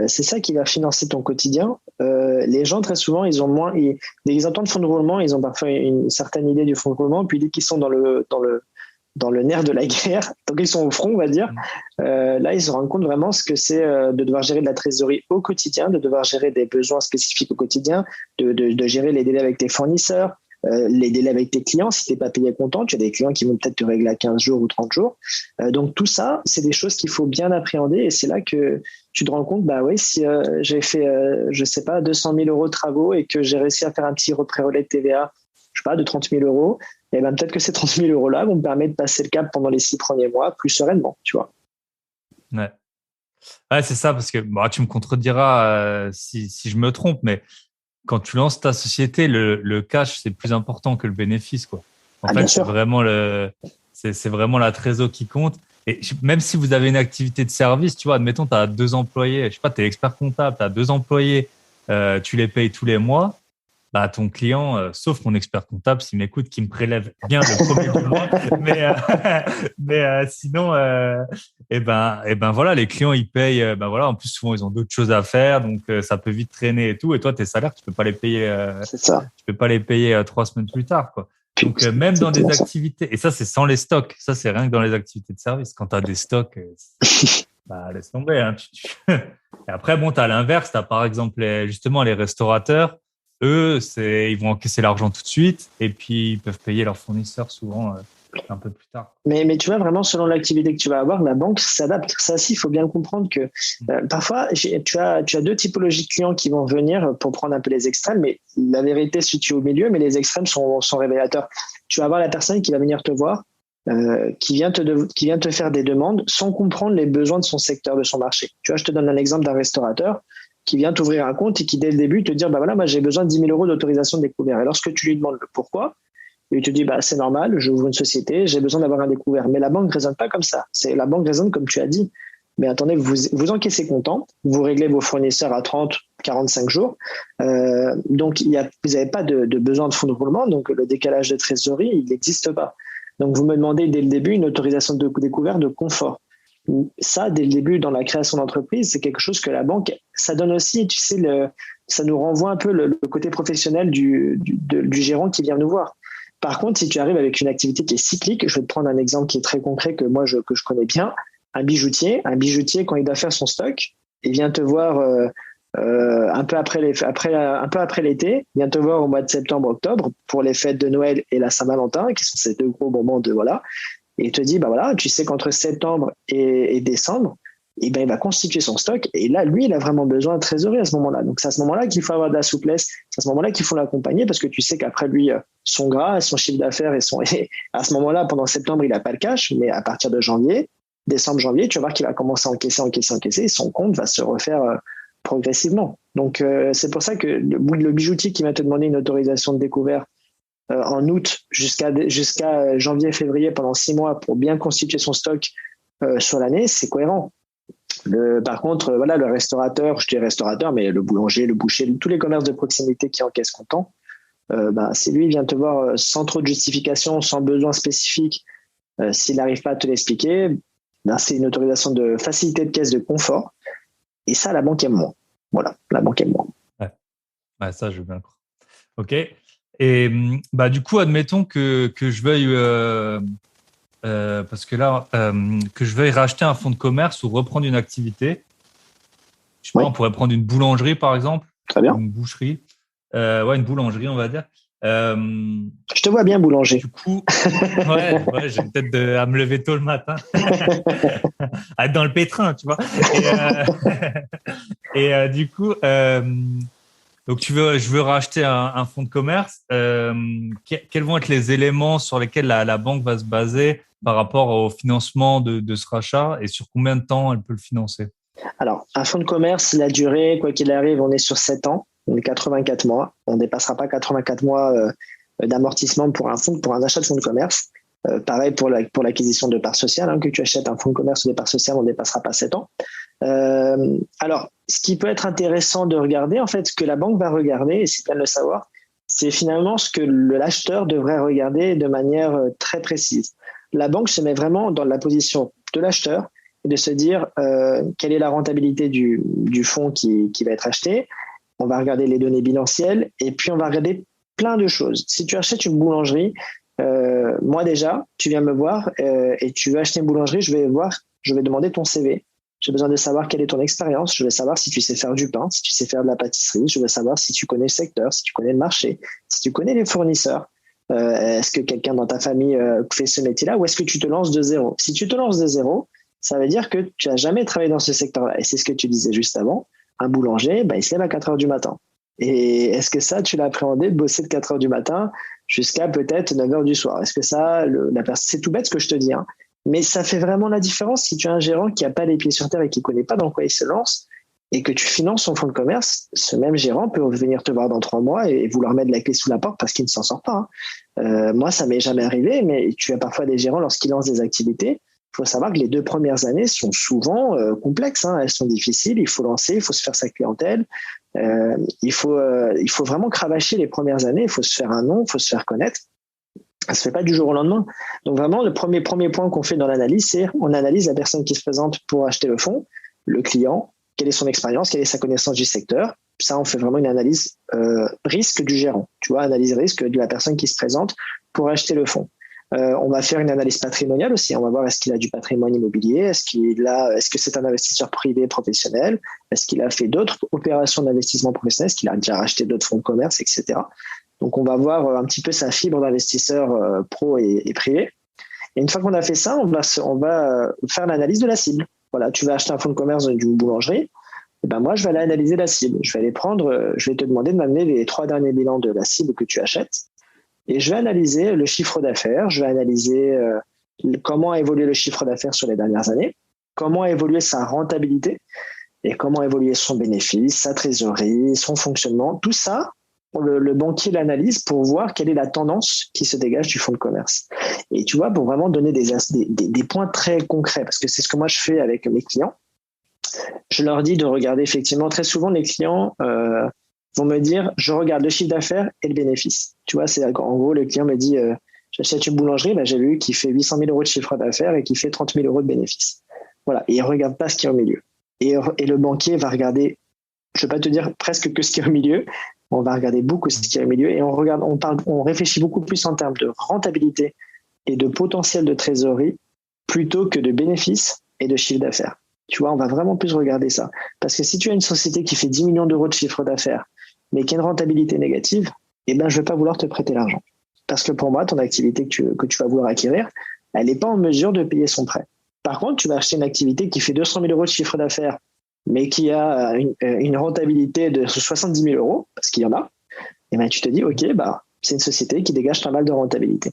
C'est ça qui va financer ton quotidien. Les gens très souvent, ils ont moins, dès qu'ils entendent fonds de roulement, ils ont parfois une certaine idée du fonds de roulement, puis dès qu'ils sont dans le nerf de la guerre, tant qu'ils sont au front, on va dire, là, ils se rendent compte vraiment ce que c'est de devoir gérer de la trésorerie au quotidien, de devoir gérer des besoins spécifiques au quotidien, de gérer les délais avec tes fournisseurs, les délais avec tes clients. Si tu n'es pas payé comptant, tu as des clients qui vont peut-être te régler à 15 jours ou 30 jours. Donc, tout ça, c'est des choses qu'il faut bien appréhender et c'est là que tu te rends compte, bah oui, si j'ai fait, je sais pas, 200 000 euros de travaux et que j'ai réussi à faire un petit pré-relais de TVA, je sais pas, de 30 000 euros, et ben peut-être que ces 30 000 euros-là vont me permettre de passer le cap pendant les 6 premiers mois plus sereinement, tu vois. Ouais. Ouais, c'est ça, parce que tu me contrediras si je me trompe, mais quand tu lances ta société, le cash, c'est plus important que le bénéfice, quoi. En fait, c'est vraiment la trésor qui compte. Et même si vous avez une activité de service, tu vois, admettons, tu as 2 employés, je sais pas, tu es expert comptable, tu as 2 employés, tu les payes tous les mois, bah, ton client, sauf mon expert comptable, s'il m'écoute, qui me prélève bien le premier du mois, mais sinon, voilà, les clients ils payent, voilà, en plus souvent ils ont d'autres choses à faire, donc ça peut vite traîner et tout. Et toi, tes salaires, tu peux pas les payer, C'est ça. tu peux pas les payer 3 semaines plus tard, quoi. Donc même dans des activités, et ça c'est sans les stocks, ça c'est rien que dans les activités de service. Quand tu as des stocks, bah laisse tomber. Hein, Et après, bon, tu as l'inverse, tu as par exemple justement les restaurateurs. Eux, ils vont encaisser l'argent tout de suite et puis ils peuvent payer leurs fournisseurs souvent un peu plus tard. Mais tu vois, vraiment, selon l'activité que tu vas avoir, la banque s'adapte. Ça aussi, il faut bien comprendre que parfois, tu as 2 typologies de clients qui vont venir pour prendre un peu les extrêmes, mais la vérité se situe au milieu, mais les extrêmes sont révélateurs. Tu vas avoir la personne qui va venir te voir, qui vient te faire des demandes sans comprendre les besoins de son secteur, de son marché. Tu vois, je te donne un exemple d'un restaurateur qui vient t'ouvrir un compte et qui, dès le début, te dit, bah voilà, moi, j'ai besoin de 10 000 euros d'autorisation de découvert. Et lorsque tu lui demandes le pourquoi, il te dit, bah, c'est normal, j'ouvre une société, j'ai besoin d'avoir un découvert. Mais la banque ne raisonne pas comme ça. La banque raisonne comme tu as dit. Mais attendez, vous encaissez comptant, vous réglez vos fournisseurs à 30, 45 jours. Donc, vous n'avez pas de besoin de fonds de roulement. Donc, le décalage de trésorerie, il n'existe pas. Donc, vous me demandez dès le début une autorisation de découvert de confort. Ça, dès le début, dans la création d'entreprise, c'est quelque chose que la banque, ça donne aussi, tu sais, ça nous renvoie un peu le côté professionnel du gérant qui vient nous voir. Par contre, si tu arrives avec une activité qui est cyclique, je vais te prendre un exemple qui est très concret que je connais bien. Un bijoutier, quand il doit faire son stock, il vient te voir un peu après l'été, il vient te voir au mois de septembre, octobre pour les fêtes de Noël et la Saint-Valentin, qui sont ces 2 gros moments de voilà. Et il te dit, bah voilà, tu sais qu'entre septembre et décembre, et ben il va constituer son stock. Et là, lui, il a vraiment besoin de trésorerie à ce moment-là. Donc, c'est à ce moment-là qu'il faut avoir de la souplesse. C'est à ce moment-là qu'il faut l'accompagner parce que tu sais qu'après lui, son gras, son chiffre d'affaires et à ce moment-là, pendant septembre, il n'a pas le cash. Mais à partir de décembre, janvier, tu vas voir qu'il va commencer à encaisser et son compte va se refaire progressivement. Donc, c'est pour ça que le bijoutier qui va te demander une autorisation de découvert en août jusqu'à janvier, février, pendant 6 mois pour bien constituer son stock sur l'année, c'est cohérent. Par contre, voilà, le restaurateur, je dis restaurateur, mais le boulanger, le boucher, tous les commerces de proximité qui encaissent comptant, c'est lui, il vient te voir sans trop de justification, sans besoin spécifique. S'il n'arrive pas à te l'expliquer, c'est une autorisation de facilité de caisse de confort. Et ça, la banque aime moins. Voilà, la banque aime moins. Ouais, ça, je veux bien le croire. OK. Et du coup, admettons que je veuille, parce que là, que je veuille racheter un fonds de commerce ou reprendre une activité. Je sais pas, on pourrait prendre une boulangerie, par exemple. Très bien. Une boucherie. Ouais, une boulangerie, on va dire. Je te vois bien boulanger. Du coup, ouais, j'ai peut-être à me lever tôt le matin, à être dans le pétrin, tu vois. Du coup, donc je veux racheter un fonds de commerce. Quels vont être les éléments sur lesquels la banque va se baser par rapport au financement de ce rachat et sur combien de temps elle peut le financer? Alors, un fonds de commerce, la durée, quoi qu'il arrive, on est sur 7 ans, on est 84 mois. On ne dépassera pas 84 mois d'amortissement pour un achat de fonds de commerce. Pareil pour l'acquisition de parts sociales, hein, que tu achètes un fonds de commerce ou des parts sociales, on ne dépassera pas 7 ans. Alors, ce qui peut être intéressant de regarder, en fait, ce que la banque va regarder, et c'est bien de le savoir, c'est finalement ce que l'acheteur devrait regarder de manière très précise. La banque se met vraiment dans la position de l'acheteur et de se dire quelle est la rentabilité du fonds qui va être acheté. On va regarder les données bilancielles et puis on va regarder plein de choses. Si tu achètes une boulangerie, moi déjà, tu viens me voir et tu veux acheter une boulangerie, je vais demander ton CV. J'ai besoin de savoir quelle est ton expérience. Je veux savoir si tu sais faire du pain, si tu sais faire de la pâtisserie. Je veux savoir si tu connais le secteur, si tu connais le marché, si tu connais les fournisseurs. Est-ce que quelqu'un dans ta famille fait ce métier-là ou est-ce que tu te lances de zéro? Si tu te lances de zéro, ça veut dire que tu n'as jamais travaillé dans ce secteur-là. Et c'est ce que tu disais juste avant. Un boulanger, il se lève à 4 heures du matin. Et est-ce que ça, tu l'as appréhendé de bosser de 4 heures du matin jusqu'à peut-être 9 heures du soir? Est-ce que ça, c'est tout bête ce que je te dis, hein. Mais ça fait vraiment la différence si tu as un gérant qui n'a pas les pieds sur terre et qui ne connaît pas dans quoi il se lance et que tu finances son fonds de commerce, ce même gérant peut venir te voir dans 3 mois et vouloir mettre la clé sous la porte parce qu'il ne s'en sort pas, hein. Moi, ça m'est jamais arrivé, mais tu as parfois des gérants lorsqu'ils lancent des activités. Il faut savoir que les 2 premières années sont souvent complexes, hein. Elles sont difficiles, il faut lancer, il faut se faire sa clientèle. Il faut vraiment cravacher les premières années, il faut se faire un nom, il faut se faire connaître. Ça se fait pas du jour au lendemain. Donc vraiment, le premier point qu'on fait dans l'analyse, c'est on analyse la personne qui se présente pour acheter le fonds, le client, quelle est son expérience, quelle est sa connaissance du secteur. Ça, on fait vraiment une analyse risque du gérant. Tu vois, analyse risque de la personne qui se présente pour acheter le fonds. On va faire une analyse patrimoniale aussi. On va voir est-ce qu'il a du patrimoine immobilier, est-ce que c'est un investisseur privé professionnel, est-ce qu'il a fait d'autres opérations d'investissement professionnel, est-ce qu'il a déjà racheté d'autres fonds de commerce, etc. Donc, on va voir un petit peu sa fibre d'investisseur pro et privé. Et une fois qu'on a fait ça, on va faire l'analyse de la cible. Voilà, tu vas acheter un fonds de commerce d'une boulangerie. Et ben moi, je vais aller analyser la cible. Je vais te demander de m'amener les 3 derniers bilans de la cible que tu achètes. Et je vais analyser le chiffre d'affaires. Je vais analyser comment a évolué le chiffre d'affaires sur les dernières années, comment a évolué sa rentabilité et comment a évolué son bénéfice, sa trésorerie, son fonctionnement. Tout ça, le banquier l'analyse pour voir quelle est la tendance qui se dégage du fonds de commerce. Et tu vois, pour vraiment donner des points très concrets, parce que c'est ce que moi je fais avec mes clients, je leur dis de regarder effectivement, très souvent les clients vont me dire, je regarde le chiffre d'affaires et le bénéfice. Tu vois, c'est en gros, le client me dit, j'achète une boulangerie, j'ai vu qu'il fait 800 000 euros de chiffre d'affaires et qu'il fait 30 000 euros de bénéfice. Voilà, et il ne regarde pas ce qui est au milieu. Et le banquier va regarder, je ne vais pas te dire presque que ce qui est au milieu, on va regarder beaucoup ce qui est au milieu et on réfléchit beaucoup plus en termes de rentabilité et de potentiel de trésorerie plutôt que de bénéfices et de chiffre d'affaires. Tu vois, on va vraiment plus regarder ça. Parce que si tu as une société qui fait 10 millions d'euros de chiffre d'affaires, mais qui a une rentabilité négative, je ne vais pas vouloir te prêter l'argent. Parce que pour moi, ton activité que tu vas vouloir acquérir, elle n'est pas en mesure de payer son prêt. Par contre, tu vas acheter une activité qui fait 200 000 euros de chiffre d'affaires, mais qui a une rentabilité de 70 000 euros, parce qu'il y en a, et tu te dis, OK, c'est une société qui dégage pas mal de rentabilité.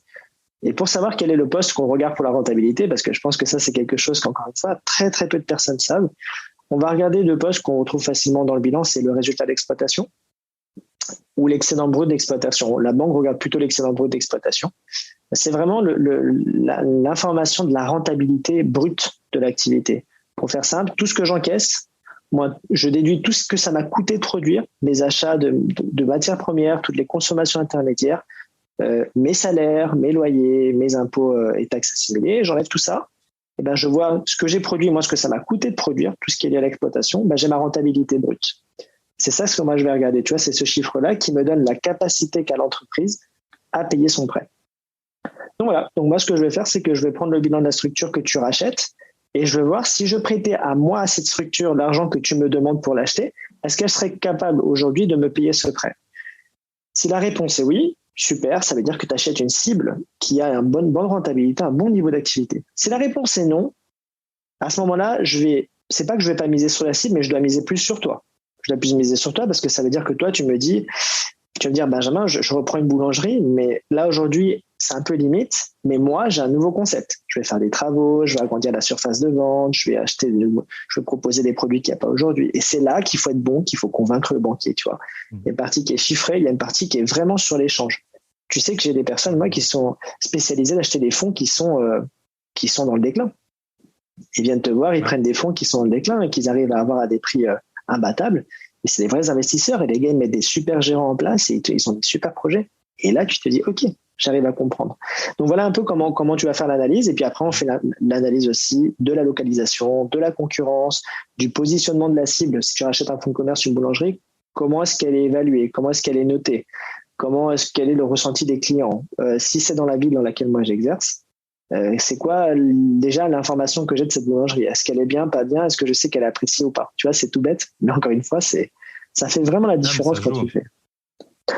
Et pour savoir quel est le poste qu'on regarde pour la rentabilité, parce que je pense que ça, c'est quelque chose qu'encore une fois, très, très peu de personnes savent, on va regarder 2 postes qu'on retrouve facilement dans le bilan, c'est le résultat d'exploitation ou l'excédent brut d'exploitation. La banque regarde plutôt l'excédent brut d'exploitation. C'est vraiment l'information de la rentabilité brute de l'activité. Pour faire simple, tout ce que j'encaisse, moi, je déduis tout ce que ça m'a coûté de produire, mes achats de matières premières, toutes les consommations intermédiaires, mes salaires, mes loyers, mes impôts et taxes assimilées, j'enlève tout ça. Et je vois ce que j'ai produit, moi, ce que ça m'a coûté de produire, tout ce qui est lié à l'exploitation, j'ai ma rentabilité brute. C'est ça ce que moi je vais regarder. Tu vois, c'est ce chiffre-là qui me donne la capacité qu'a l'entreprise à payer son prêt. Donc voilà. Donc moi, ce que je vais faire, c'est que je vais prendre le bilan de la structure que tu rachètes et je vais voir si je prêtais à moi, à cette structure, l'argent que tu me demandes pour l'acheter, est-ce qu'elle serait capable aujourd'hui de me payer ce prêt? Si la réponse est oui, super, ça veut dire que tu achètes une cible qui a une bonne rentabilité, un bon niveau d'activité. Si la réponse est non, à ce moment-là, c'est pas que je vais pas miser sur la cible, mais je dois miser plus sur toi. Je dois plus miser sur toi parce que ça veut dire que toi, tu vas me dire, Benjamin, je reprends une boulangerie, mais là, aujourd'hui, c'est un peu limite, mais moi, j'ai un nouveau concept. Je vais faire des travaux, je vais agrandir la surface de vente, je vais proposer des produits qu'il n'y a pas aujourd'hui. Et c'est là qu'il faut être bon, qu'il faut convaincre le banquier, tu vois. Il y a une partie qui est chiffrée, il y a une partie qui est vraiment sur l'échange. Tu sais que j'ai des personnes, moi, qui sont spécialisées d'acheter des fonds qui sont dans le déclin. Ils viennent te voir, ils prennent des fonds qui sont dans le déclin et qu'ils arrivent à avoir à des prix imbattables. Et c'est des vrais investisseurs et les gars, ils mettent des super gérants en place et ils ont des super projets. Et là, tu te dis, OK, j'arrive à comprendre. Donc voilà un peu comment tu vas faire l'analyse. Et puis après, on fait l'analyse aussi de la localisation, de la concurrence, du positionnement de la cible. Si tu rachètes un fonds de commerce, une boulangerie, comment est-ce qu'elle est évaluée? Comment est-ce qu'elle est notée? Quel est le ressenti des clients? Si c'est dans la ville dans laquelle moi j'exerce, c'est quoi déjà l'information que j'ai de cette boulangerie? Est-ce qu'elle est bien, pas bien? Est-ce que je sais qu'elle est appréciée ou pas? Tu vois, c'est tout bête, mais encore une fois, ça fait vraiment la différence quand tu fais.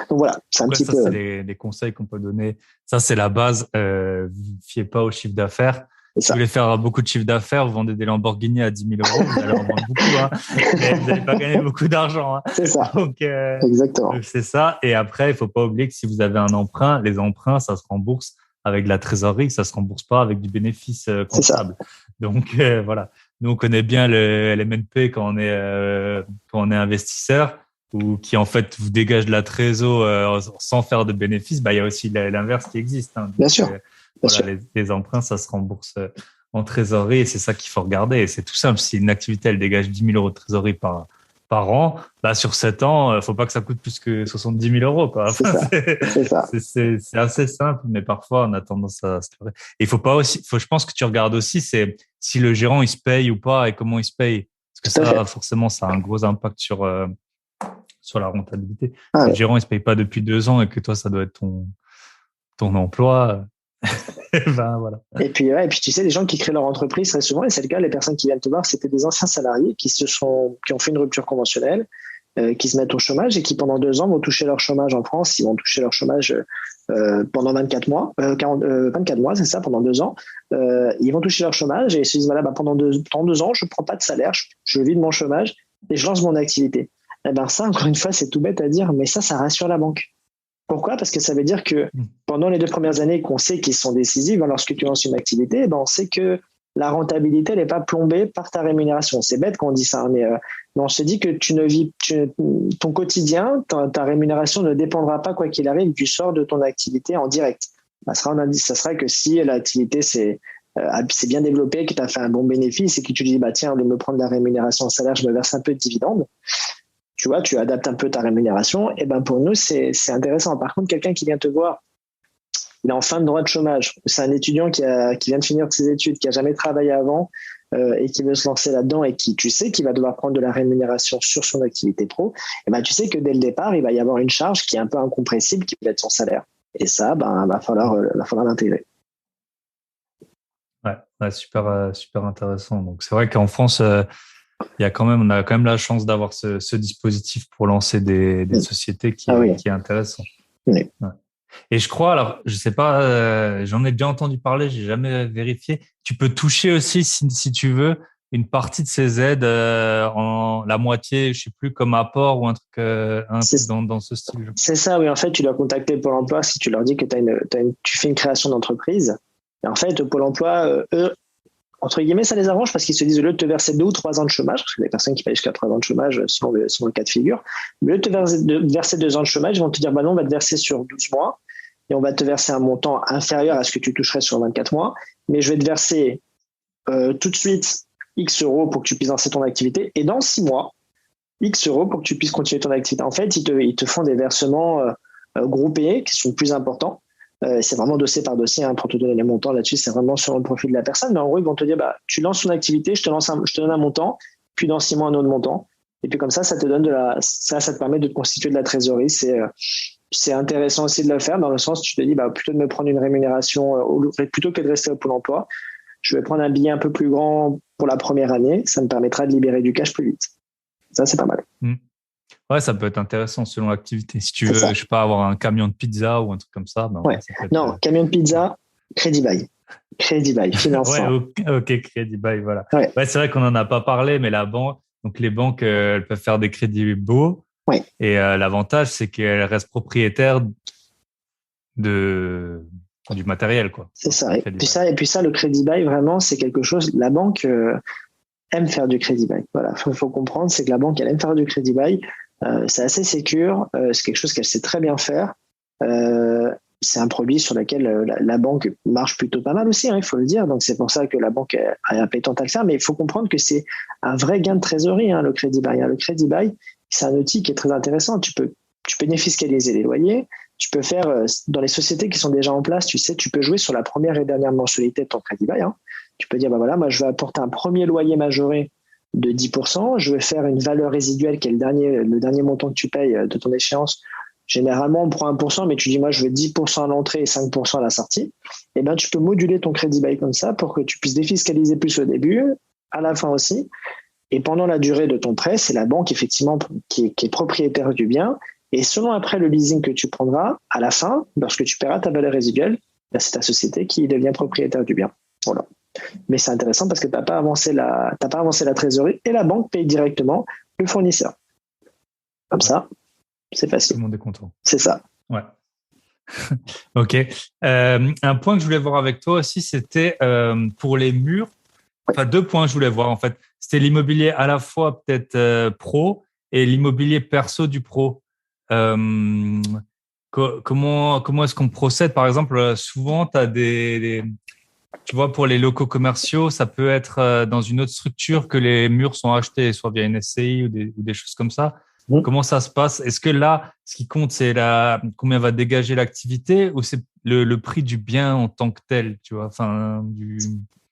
Donc voilà, c'est un petit peu. Ça, c'est les conseils qu'on peut donner. Ça, c'est la base. Vous fiez pas au chiffre d'affaires. Si vous voulez faire beaucoup de chiffre d'affaires, vous vendez des Lamborghini à 10 000 euros, vous allez en vendre beaucoup, hein, mais vous n'allez pas gagner beaucoup d'argent. Hein. C'est ça. Donc, exactement. Donc c'est ça. Et après, il faut pas oublier que si vous avez un emprunt, les emprunts, ça se rembourse avec de la trésorerie, ça se rembourse pas avec du bénéfice comptable. Donc voilà. Nous, on connaît bien le LMNP quand on est investisseur, ou qui en fait vous dégage de la trésor sans faire de bénéfice. Bah il y a aussi l'inverse qui existe. Hein. Donc, bien sûr. Les emprunts, ça se rembourse en trésorerie et c'est ça qu'il faut regarder. Et c'est tout simple. Si une activité elle dégage 10 000 euros de trésorerie par an, bah sur 7 ans, faut pas que ça coûte plus que 70 000 euros. Quoi. Enfin, c'est ça. C'est assez simple, mais parfois on a tendance à se leurrer. Et je pense que tu regardes aussi, c'est si le gérant il se paye ou pas et comment il se paye. Parce que ça, forcément, ça a un gros impact sur la rentabilité. Si le gérant il se paye pas depuis 2 ans et que toi ça doit être ton emploi. Ben, voilà. Et puis tu sais, les gens qui créent leur entreprise très souvent, et c'est le cas, les personnes qui viennent te voir, c'était des anciens salariés qui ont fait une rupture conventionnelle, qui se mettent au chômage et qui pendant 2 ans vont toucher leur chômage en France. Ils vont toucher leur chômage pendant 24 mois, 24 mois, c'est ça, pendant 2 ans. Ils vont toucher leur chômage et ils se disent voilà, pendant 2 ans, je prends pas de salaire, je vis de mon chômage et je lance mon activité. Et ben ça, encore une fois, c'est tout bête à dire, mais ça rassure la banque. Pourquoi? Parce que ça veut dire que pendant les 2 premières années qu'on sait qu'ils sont décisives, lorsque tu lances une activité, on sait que la rentabilité n'est pas plombée par ta rémunération. C'est bête quand on dit ça, mais on se dit que ton quotidien, ta rémunération ne dépendra pas, quoi qu'il arrive, du sort de ton activité en direct. Ça sera que si l'activité s'est bien développée, que tu as fait un bon bénéfice et que tu dis, tiens, au lieu de me prendre la rémunération en salaire, je me verse un peu de dividende. Tu vois, tu adaptes un peu ta rémunération, et pour nous, c'est intéressant. Par contre, quelqu'un qui vient te voir, il est en fin de droit de chômage, c'est un étudiant qui vient de finir ses études, qui a jamais travaillé avant et qui veut se lancer là-dedans et qui, tu sais, qu'il va devoir prendre de la rémunération sur son activité pro, tu sais que dès le départ, il va y avoir une charge qui est un peu incompressible, qui va être son salaire. Et ça, va falloir l'intégrer. Ouais, super, super intéressant. Donc, c'est vrai qu'en France, on a quand même la chance d'avoir ce dispositif pour lancer des sociétés qui est intéressant. Oui. Ouais. Et je crois, alors, je sais pas, j'en ai déjà entendu parler, j'ai jamais vérifié. Tu peux toucher aussi, si tu veux, une partie de ces aides en la moitié, je sais plus, comme apport ou un truc dans ce style. C'est ça, oui. En fait, tu dois contacter Pôle emploi si tu leur dis que tu fais une création d'entreprise. Et en fait, Pôle emploi, eux, entre guillemets, ça les arrange parce qu'ils se disent, au lieu de te verser 2 ou 3 ans de chômage, parce que les personnes qui payent jusqu'à 3 ans de chômage selon le cas de figure, au lieu de te verser 2 ans de chômage, ils vont te dire, non, on va te verser sur 12 mois et on va te verser un montant inférieur à ce que tu toucherais sur 24 mois, mais je vais te verser tout de suite X euros pour que tu puisses lancer ton activité et dans 6 mois, X euros pour que tu puisses continuer ton activité. En fait, ils te font des versements groupés qui sont plus importants. C'est vraiment dossier par dossier, pour te donner les montants là-dessus, c'est vraiment sur le profil de la personne. Mais en gros, ils vont te dire, tu lances ton activité, je te donne un montant, puis dans 6 mois, un autre montant. Et puis comme ça te donne ça te permet de te constituer de la trésorerie. C'est intéressant aussi de le faire dans le sens où tu te dis, plutôt de me prendre une rémunération, plutôt que de rester au Pôle emploi, je vais prendre un billet un peu plus grand pour la première année. Ça me permettra de libérer du cash plus vite. Ça, c'est pas mal. Ouais, ça peut être intéressant selon l'activité. Si tu C'est veux, ça. je sais pas, avoir un camion de pizza ou un truc comme ça, ben, Ouais. ça peut être... Non, camion de pizza, Crédit Bail. Crédit Bail, Ouais, financement. ok, crédit bail, voilà. Ouais, Ouais, c'est vrai qu'on en a pas parlé, mais la banque, donc les banques, elles peuvent faire des crédits beaux. ouais, Et l'avantage, c'est qu'elles restent propriétaires de, du matériel, quoi. c'est ça. Un Et crédit puis bail. ça, et puis ça, le Crédit Bail, vraiment, c'est quelque chose. La banque aime faire du Crédit Bail. Voilà, faut comprendre, c'est que la banque, elle aime faire du Crédit Bail. C'est assez sécure. C'est quelque chose qu'elle sait très bien faire. Euh, c'est un produit sur lequel la banque marche plutôt pas mal aussi, hein, il faut le dire. Donc c'est pour ça que la banque a appétente à le faire. Mais il faut comprendre que c'est un vrai gain de trésorerie, hein, le Crédit Bail. Le Crédit Bail, c'est un outil qui est très intéressant. Tu peux défiscaliser les loyers. Tu peux faire, dans les sociétés qui sont déjà en place, tu sais, tu peux jouer sur la première et dernière mensualité de ton Crédit Bail. Hein. Tu peux dire, bah voilà, moi je vais apporter un premier loyer majoré de 10%, je vais faire une valeur résiduelle qui est le dernier montant que tu payes de ton échéance. Généralement, on prend 1%, mais tu dis, moi je veux 10% à l'entrée et 5% à la sortie. Et ben, tu peux moduler ton Crédit Bail comme ça pour que tu puisses défiscaliser plus au début, à la fin aussi. Et pendant la durée de ton prêt, c'est la banque effectivement qui est propriétaire du bien. Et selon après le leasing que tu prendras, à la fin, lorsque tu paieras ta valeur résiduelle, ben, c'est ta société qui devient propriétaire du bien. Voilà. Mais c'est intéressant parce que tu n'as pas avancé la trésorerie et la banque paye directement le fournisseur. Comme Ouais, ça, c'est tout facile. le monde est content. C'est ça. Ouais. Ok. Un point que je voulais voir avec toi aussi, c'était pour les murs. Enfin, deux points que je voulais voir en fait. C'était l'immobilier à la fois peut-être pro et l'immobilier perso du pro. Euh, comment est-ce qu'on procède? Par exemple, souvent, tu as tu vois, pour les locaux commerciaux, ça peut être dans une autre structure que les murs sont achetés, soit via une SCI ou des choses comme ça. Mmh. Comment ça se passe? Est-ce que là, ce qui compte, c'est combien va dégager l'activité ou c'est le prix du bien en tant que tel, tu vois? Enfin,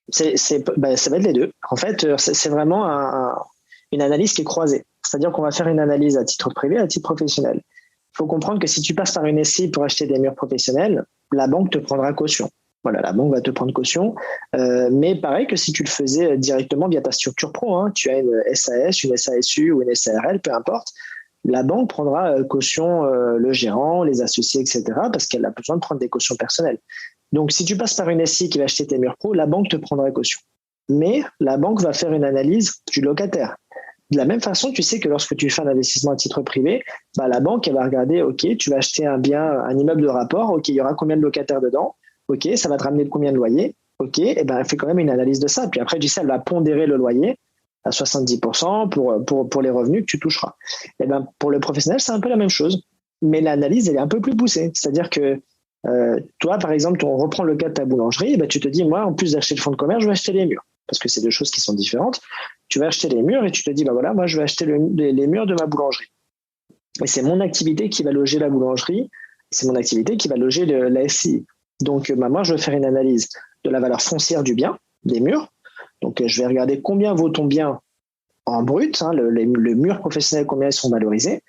Ça va être les deux. En fait, c'est vraiment une analyse qui est croisée. C'est-à-dire qu'on va faire une analyse à titre privé, à titre professionnel. Il faut comprendre que si tu passes par une SCI pour acheter des murs professionnels, la banque te prendra caution. Voilà, la banque va te prendre caution. Mais pareil que si tu le faisais directement via ta structure pro, hein, tu as une SAS, une SASU ou une SARL, peu importe, la banque prendra caution le gérant, les associés, etc., parce qu'elle a besoin de prendre des cautions personnelles. Donc, si tu passes par une SCI qui va acheter tes murs pro, la banque te prendra caution. Mais la banque va faire une analyse du locataire. De la même façon, tu sais que lorsque tu fais un investissement à titre privé, bah, la banque elle va regarder, OK, tu vas acheter un bien, un immeuble de rapport, OK, il y aura combien de locataires dedans, OK, ça va te ramener combien de loyer, OK, et ben elle fait quand même une analyse de ça. Puis après, tu sais, elle va pondérer le loyer à 70% pour les revenus que tu toucheras. Et ben pour le professionnel, c'est un peu la même chose. Mais l'analyse, elle est un peu plus poussée. C'est-à-dire que toi, par exemple, on reprend le cas de ta boulangerie, ben, tu te dis, moi, en plus d'acheter le fonds de commerce, je vais acheter les murs. Parce que c'est deux choses qui sont différentes. Tu vas acheter les murs et tu te dis, bah voilà, moi, je vais acheter les murs de ma boulangerie. Et c'est mon activité qui va loger la boulangerie, c'est mon activité qui va loger la SCI. Donc, bah, moi, je vais faire une analyse de la valeur foncière du bien, des murs. Donc, je vais regarder combien vaut ton bien en brut, hein, le mur professionnel, combien ils sont valorisés.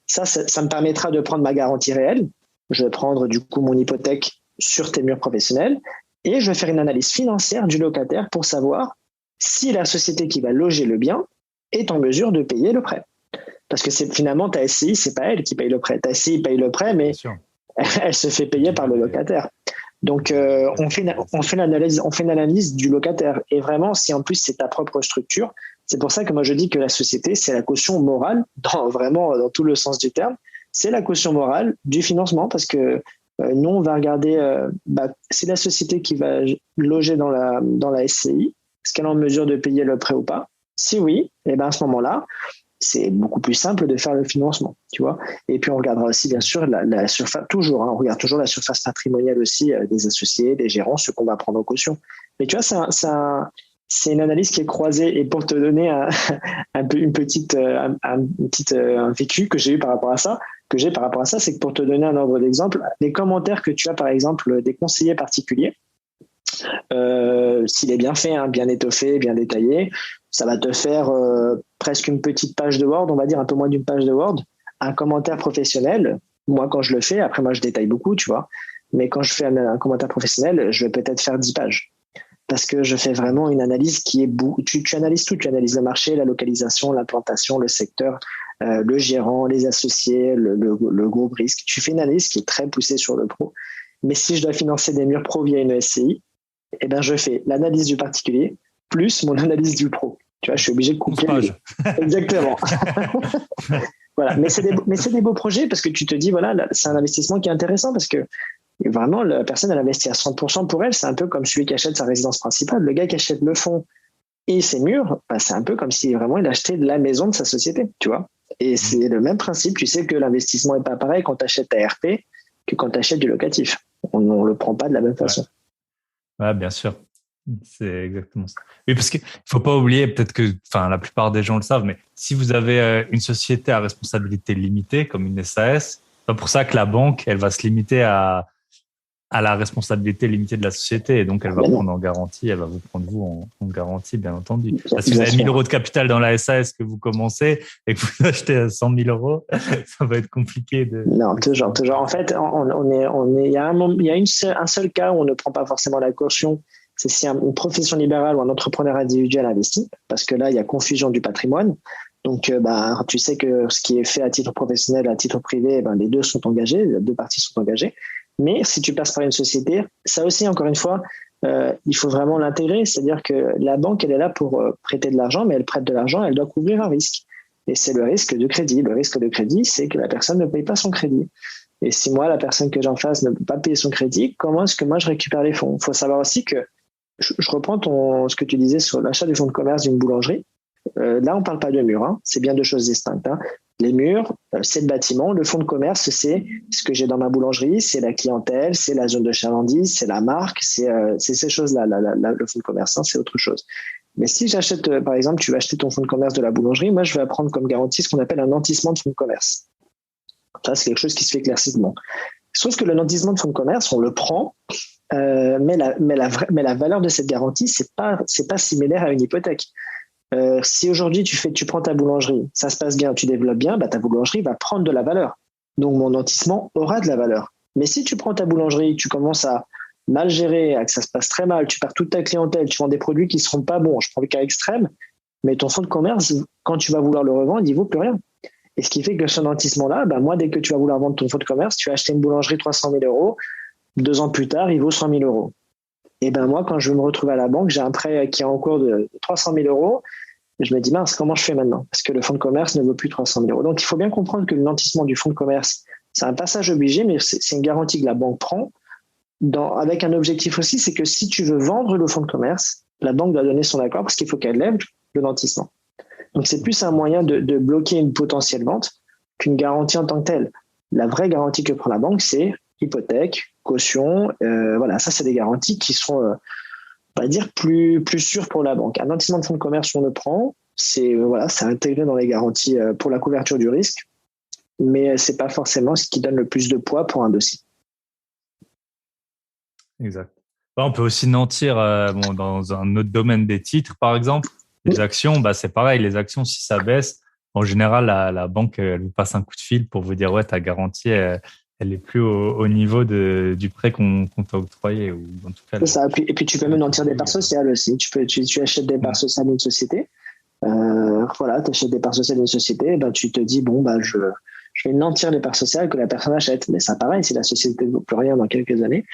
Ça me permettra de prendre ma garantie réelle. Je vais prendre du coup mon hypothèque sur tes murs professionnels et je vais faire une analyse financière du locataire pour savoir si la société qui va loger le bien est en mesure de payer le prêt. Parce que c'est finalement ta SCI, c'est pas elle qui paye le prêt. Ta SCI paye le prêt, mais elle se fait payer par le locataire. Donc on fait une analyse du locataire. Et vraiment, si en plus c'est ta propre structure, c'est pour ça que moi je dis que la société, c'est la caution morale, vraiment dans tout le sens du terme. C'est la caution morale du financement parce que nous, on va regarder, c'est la société qui va loger dans la SCI. Est-ce qu'elle est en mesure de payer le prêt ou pas? Si oui, et ben à ce moment-là, c'est beaucoup plus simple de faire le financement, tu vois. Et puis on regardera aussi bien sûr la surface, toujours, hein, on regarde toujours la surface patrimoniale aussi des associés, des gérants, ceux qu'on va prendre en caution. Mais tu vois, c'est une analyse qui est croisée. Et pour te donner un vécu que j'ai eu par rapport à ça, c'est que pour te donner un ordre d'exemple, les commentaires que tu as par exemple des conseillers particuliers, s'il est bien fait, hein, bien étoffé, bien détaillé, ça va te faire presque une petite page de Word, on va dire un peu moins d'une page de Word, un commentaire professionnel. Moi, quand je le fais, après moi je détaille beaucoup, tu vois, mais quand je fais un commentaire professionnel, je vais peut-être faire 10 pages. parce que je fais vraiment une analyse qui est tu analyses tout, tu analyses le marché, la localisation, l'implantation, le secteur, le gérant, les associés, le groupe risque. Tu fais une analyse qui est très poussée sur le pro. Mais si je dois financer des murs pro via une SCI, eh ben je fais l'analyse du particulier plus mon analyse du pro. Tu vois, je suis obligé de couper. Exactement. Voilà. Mais c'est des beaux projets parce que tu te dis, voilà, là, c'est un investissement qui est intéressant parce que vraiment, la personne, elle investit à 100% pour elle. C'est un peu comme celui qui achète sa résidence principale. Le gars qui achète le fonds et ses murs, bah, c'est un peu comme si vraiment il achetait de la maison de sa société, tu vois. Et c'est le même principe. Tu sais que l'investissement n'est pas pareil quand tu achètes ta RP que quand tu achètes du locatif. On ne le prend pas de la même façon. Ouais, bien sûr. C'est exactement ça. Oui, parce qu'il ne faut pas oublier, peut-être que la plupart des gens le savent, mais si vous avez une société à responsabilité limitée, comme une SAS, c'est pas pour ça que la banque, elle va se limiter à la responsabilité limitée de la société. Et donc, elle va prendre en garantie, elle va vous prendre vous en garantie, bien entendu. Si vous avez 1 000 euros de capital dans la SAS que vous commencez et que vous achetez à 100 000 euros, ça va être compliqué de... Non, toujours. En fait, il y a un seul cas où on ne prend pas forcément la caution. C'est si une profession libérale ou un entrepreneur individuel investit, parce que là, il y a confusion du patrimoine. Donc, tu sais que ce qui est fait à titre professionnel, à titre privé, les deux sont engagés, les deux parties sont engagées. Mais si tu passes par une société, ça aussi, encore une fois, il faut vraiment l'intégrer. C'est-à-dire que la banque, elle est là pour prêter de l'argent, mais elle prête de l'argent, elle doit couvrir un risque. Et c'est le risque de crédit. Le risque de crédit, c'est que la personne ne paye pas son crédit. Et si moi, la personne que j'en face ne peut pas payer son crédit, comment est-ce que moi, je récupère les fonds? Il faut savoir aussi que, je reprends ce que tu disais sur l'achat du fonds de commerce d'une boulangerie. Là, on ne parle pas de murs. Hein. C'est bien deux choses distinctes. Hein. Les murs, c'est le bâtiment. Le fonds de commerce, c'est ce que j'ai dans ma boulangerie, c'est la clientèle, c'est la zone de chalandise, c'est la marque, c'est ces choses-là. Le fonds de commerce, hein, c'est autre chose. Mais si j'achète, par exemple, tu vas acheter ton fonds de commerce de la boulangerie, moi, je vais prendre comme garantie ce qu'on appelle un nantissement de fonds de commerce. Ça, c'est quelque chose qui se fait classiquement. Sauf que le nantissement de fonds de commerce, on le prend, mais la valeur de cette garantie, c'est pas similaire à une hypothèque. Si aujourd'hui tu prends ta boulangerie, ça se passe bien, tu développes bien, ta boulangerie va prendre de la valeur. Donc mon nantissement aura de la valeur. Mais si tu prends ta boulangerie, tu commences à mal gérer, que ça se passe très mal, tu perds toute ta clientèle, tu vends des produits qui ne seront pas bons, je prends le cas extrême, mais ton fonds de commerce, quand tu vas vouloir le revendre, il ne vaut plus rien. Et ce qui fait que ce nantissement-là, moi, dès que tu vas vouloir vendre ton fonds de commerce, tu vas acheter une boulangerie 300 000 euros, 2 ans plus tard, il vaut 100 000 euros. Et moi, quand je me retrouve à la banque, j'ai un prêt qui est en cours de 300 000 euros. Et je me dis, mince, comment je fais maintenant? Parce que le fonds de commerce ne vaut plus 300 000 euros. Donc, il faut bien comprendre que le nantissement du fonds de commerce, c'est un passage obligé, mais c'est une garantie que la banque prend. Avec un objectif aussi, c'est que si tu veux vendre le fonds de commerce, la banque doit donner son accord parce qu'il faut qu'elle lève le nantissement. Donc, c'est plus un moyen de bloquer une potentielle vente qu'une garantie en tant que telle. La vraie garantie que prend la banque, c'est hypothèque, caution. Voilà, ça, c'est des garanties qui sont, on va dire, plus sûres pour la banque. Un nantissement de fonds de commerce, on le prend. C'est intégré dans les garanties pour la couverture du risque, mais c'est pas forcément ce qui donne le plus de poids pour un dossier. Exact. On peut aussi nantir dans un autre domaine des titres, par exemple. Les actions, c'est pareil. Les actions, si ça baisse, en général, la banque, elle vous passe un coup de fil pour vous dire, ouais, ta garantie, elle est plus au niveau du prêt qu'on t'a octroyé. Ou en tout cas, c'est ça. Et puis, tu peux même nantir des parts sociales aussi. Tu achètes des parts sociales d'une société. Tu achètes des parts sociales d'une société, tu te dis, je vais nantir les parts sociales que la personne achète. Mais ça, pareil, si la société ne vaut plus rien dans quelques années.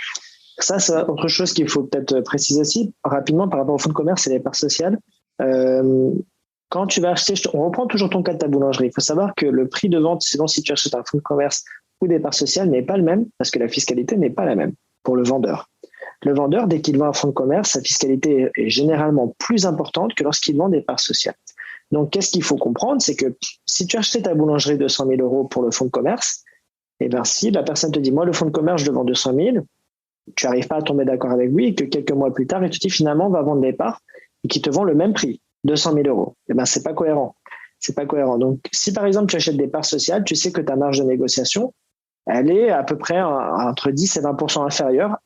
Ça, c'est autre chose qu'il faut peut-être préciser aussi rapidement par rapport au fonds de commerce et les parts sociales. Quand tu vas acheter, on reprend toujours ton cas de ta boulangerie. Il faut savoir que le prix de vente, selon si tu achètes un fonds de commerce ou des parts sociales, n'est pas le même parce que la fiscalité n'est pas la même pour le vendeur. Le vendeur, dès qu'il vend un fonds de commerce, sa fiscalité est généralement plus importante que lorsqu'il vend des parts sociales. Donc, qu'est-ce qu'il faut comprendre? C'est que si tu achetais ta boulangerie 200 000 euros pour le fonds de commerce, si la personne te dit, moi, le fonds de commerce, je le vends 200 000, tu n'arrives pas à tomber d'accord avec lui et que quelques mois plus tard, il te dit finalement, on va vendre les parts et qui te vend le même prix, 200 000 euros. C'est pas cohérent. C'est pas cohérent. Donc, si par exemple, tu achètes des parts sociales, tu sais que ta marge de négociation, elle est à peu près entre 10 et 20% inférieure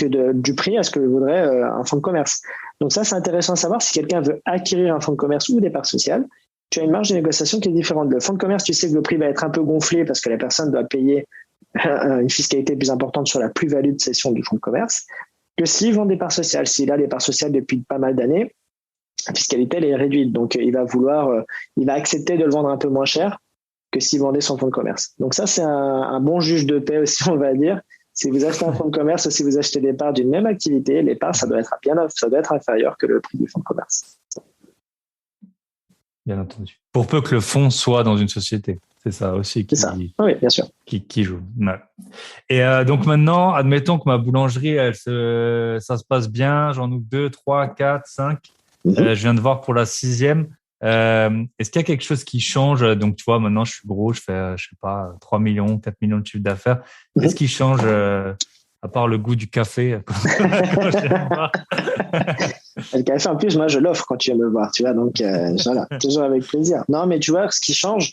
du prix à ce que voudrait un fonds de commerce. Donc ça, c'est intéressant à savoir. Si quelqu'un veut acquérir un fonds de commerce ou des parts sociales, tu as une marge de négociation qui est différente. Le fonds de commerce, tu sais que le prix va être un peu gonflé parce que la personne doit payer une fiscalité plus importante sur la plus-value de cession du fonds de commerce. que s'il vend des parts sociales. S'il a des parts sociales depuis pas mal d'années, la fiscalité elle est réduite. Donc, il va accepter de le vendre un peu moins cher que s'il vendait son fonds de commerce. Donc ça, c'est un bon juge de paix aussi, on va dire. Si vous achetez un fonds de commerce ou si vous achetez des parts d'une même activité, les parts, ça doit être inférieur que le prix du fonds de commerce. Bien entendu. Pour peu que le fonds soit dans une société. C'est ça aussi oui, bien sûr. Qui joue. Ouais. Et donc maintenant, admettons que ma boulangerie, ça se passe bien, j'en ouvre 2, 3, 4, 5. Je viens de voir pour la 6e. Est-ce qu'il y a quelque chose qui change? Donc, tu vois, maintenant, je suis gros, je fais, je sais pas, 3 millions, 4 millions de chiffre d'affaires. Qu'est-ce qui change, à part le goût du café? Le café, en plus, moi, je l'offre quand tu viens me voir, tu vois. Donc, voilà, toujours avec plaisir. Non, mais tu vois, ce qui change,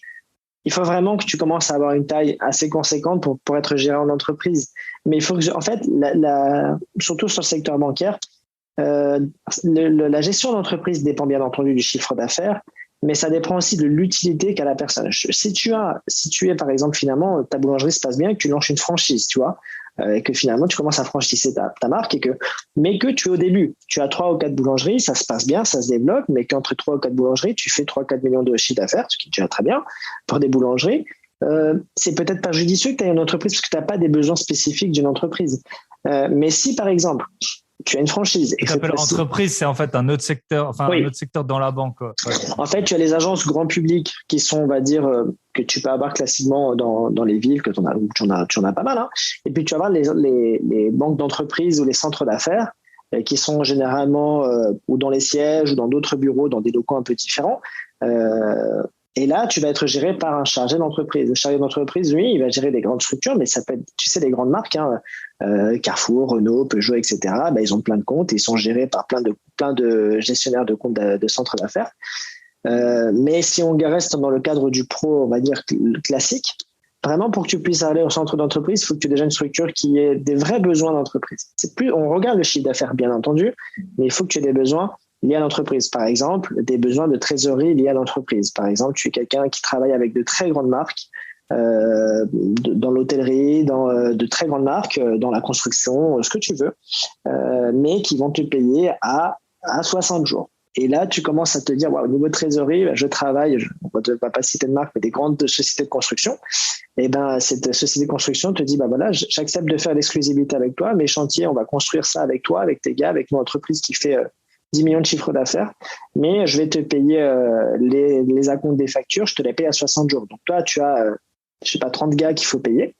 il faut vraiment que tu commences à avoir une taille assez conséquente pour être gérant d'entreprise. Mais il faut que, en fait, surtout sur le secteur bancaire, la gestion d'entreprise dépend bien entendu du chiffre d'affaires, mais ça dépend aussi de l'utilité qu'a la personne. Si tu es, par exemple, finalement, ta boulangerie se passe bien et que tu lances une franchise, tu vois, et que finalement, tu commences à franchiser ta marque, mais que tu es au début. Tu as 3 ou 4 boulangeries, ça se passe bien, ça se développe, mais qu'entre 3 ou 4 boulangeries, tu fais 3-4 millions de chiffre d'affaires, ce qui est déjà très bien pour des boulangeries. C'est peut-être pas judicieux que tu aies une entreprise parce que tu n'as pas des besoins spécifiques d'une entreprise. Mais si, par exemple, tu as une franchise. Et entreprise, c'est en fait un autre secteur, un autre secteur dans la banque. Ouais. En fait, tu as les agences grand public qui sont, on va dire, que tu peux avoir classiquement dans les villes, que tu en as pas mal. Hein. Et puis, tu vas avoir les banques d'entreprise ou les centres d'affaires qui sont généralement ou dans les sièges ou dans d'autres bureaux, dans des locaux un peu différents. Et là, tu vas être géré par un chargé d'entreprise. Le chargé d'entreprise, lui, il va gérer des grandes structures, mais ça peut être, tu sais, les grandes marques, hein, Carrefour, Renault, Peugeot, etc. Bah, ils ont plein de comptes et ils sont gérés par plein de gestionnaires de comptes de centres d'affaires. Mais si on reste dans le cadre du pro, on va dire classique, vraiment pour que tu puisses aller au centre d'entreprise, il faut que tu aies déjà une structure qui ait des vrais besoins d'entreprise. On regarde le chiffre d'affaires, bien entendu, mais il faut que tu aies des besoins liés à l'entreprise. Par exemple, des besoins de trésorerie liés à l'entreprise. Par exemple, tu es quelqu'un qui travaille avec de très grandes marques, dans l'hôtellerie, dans de très grandes marques, dans la construction, ce que tu veux, mais qui vont te payer à 60 jours. Et là, tu commences à te dire, au niveau de trésorerie, je travaille, on ne va pas citer de marque, mais des grandes sociétés de construction. Et ben, cette société de construction te dit, voilà, j'accepte de faire l'exclusivité avec toi, mes chantiers, on va construire ça avec toi, avec tes gars, avec une entreprise qui fait 10 millions de chiffres d'affaires, mais je vais te payer les acomptes des factures, je te les paye à 60 jours. Donc toi, tu as, 30 gars qu'il faut payer.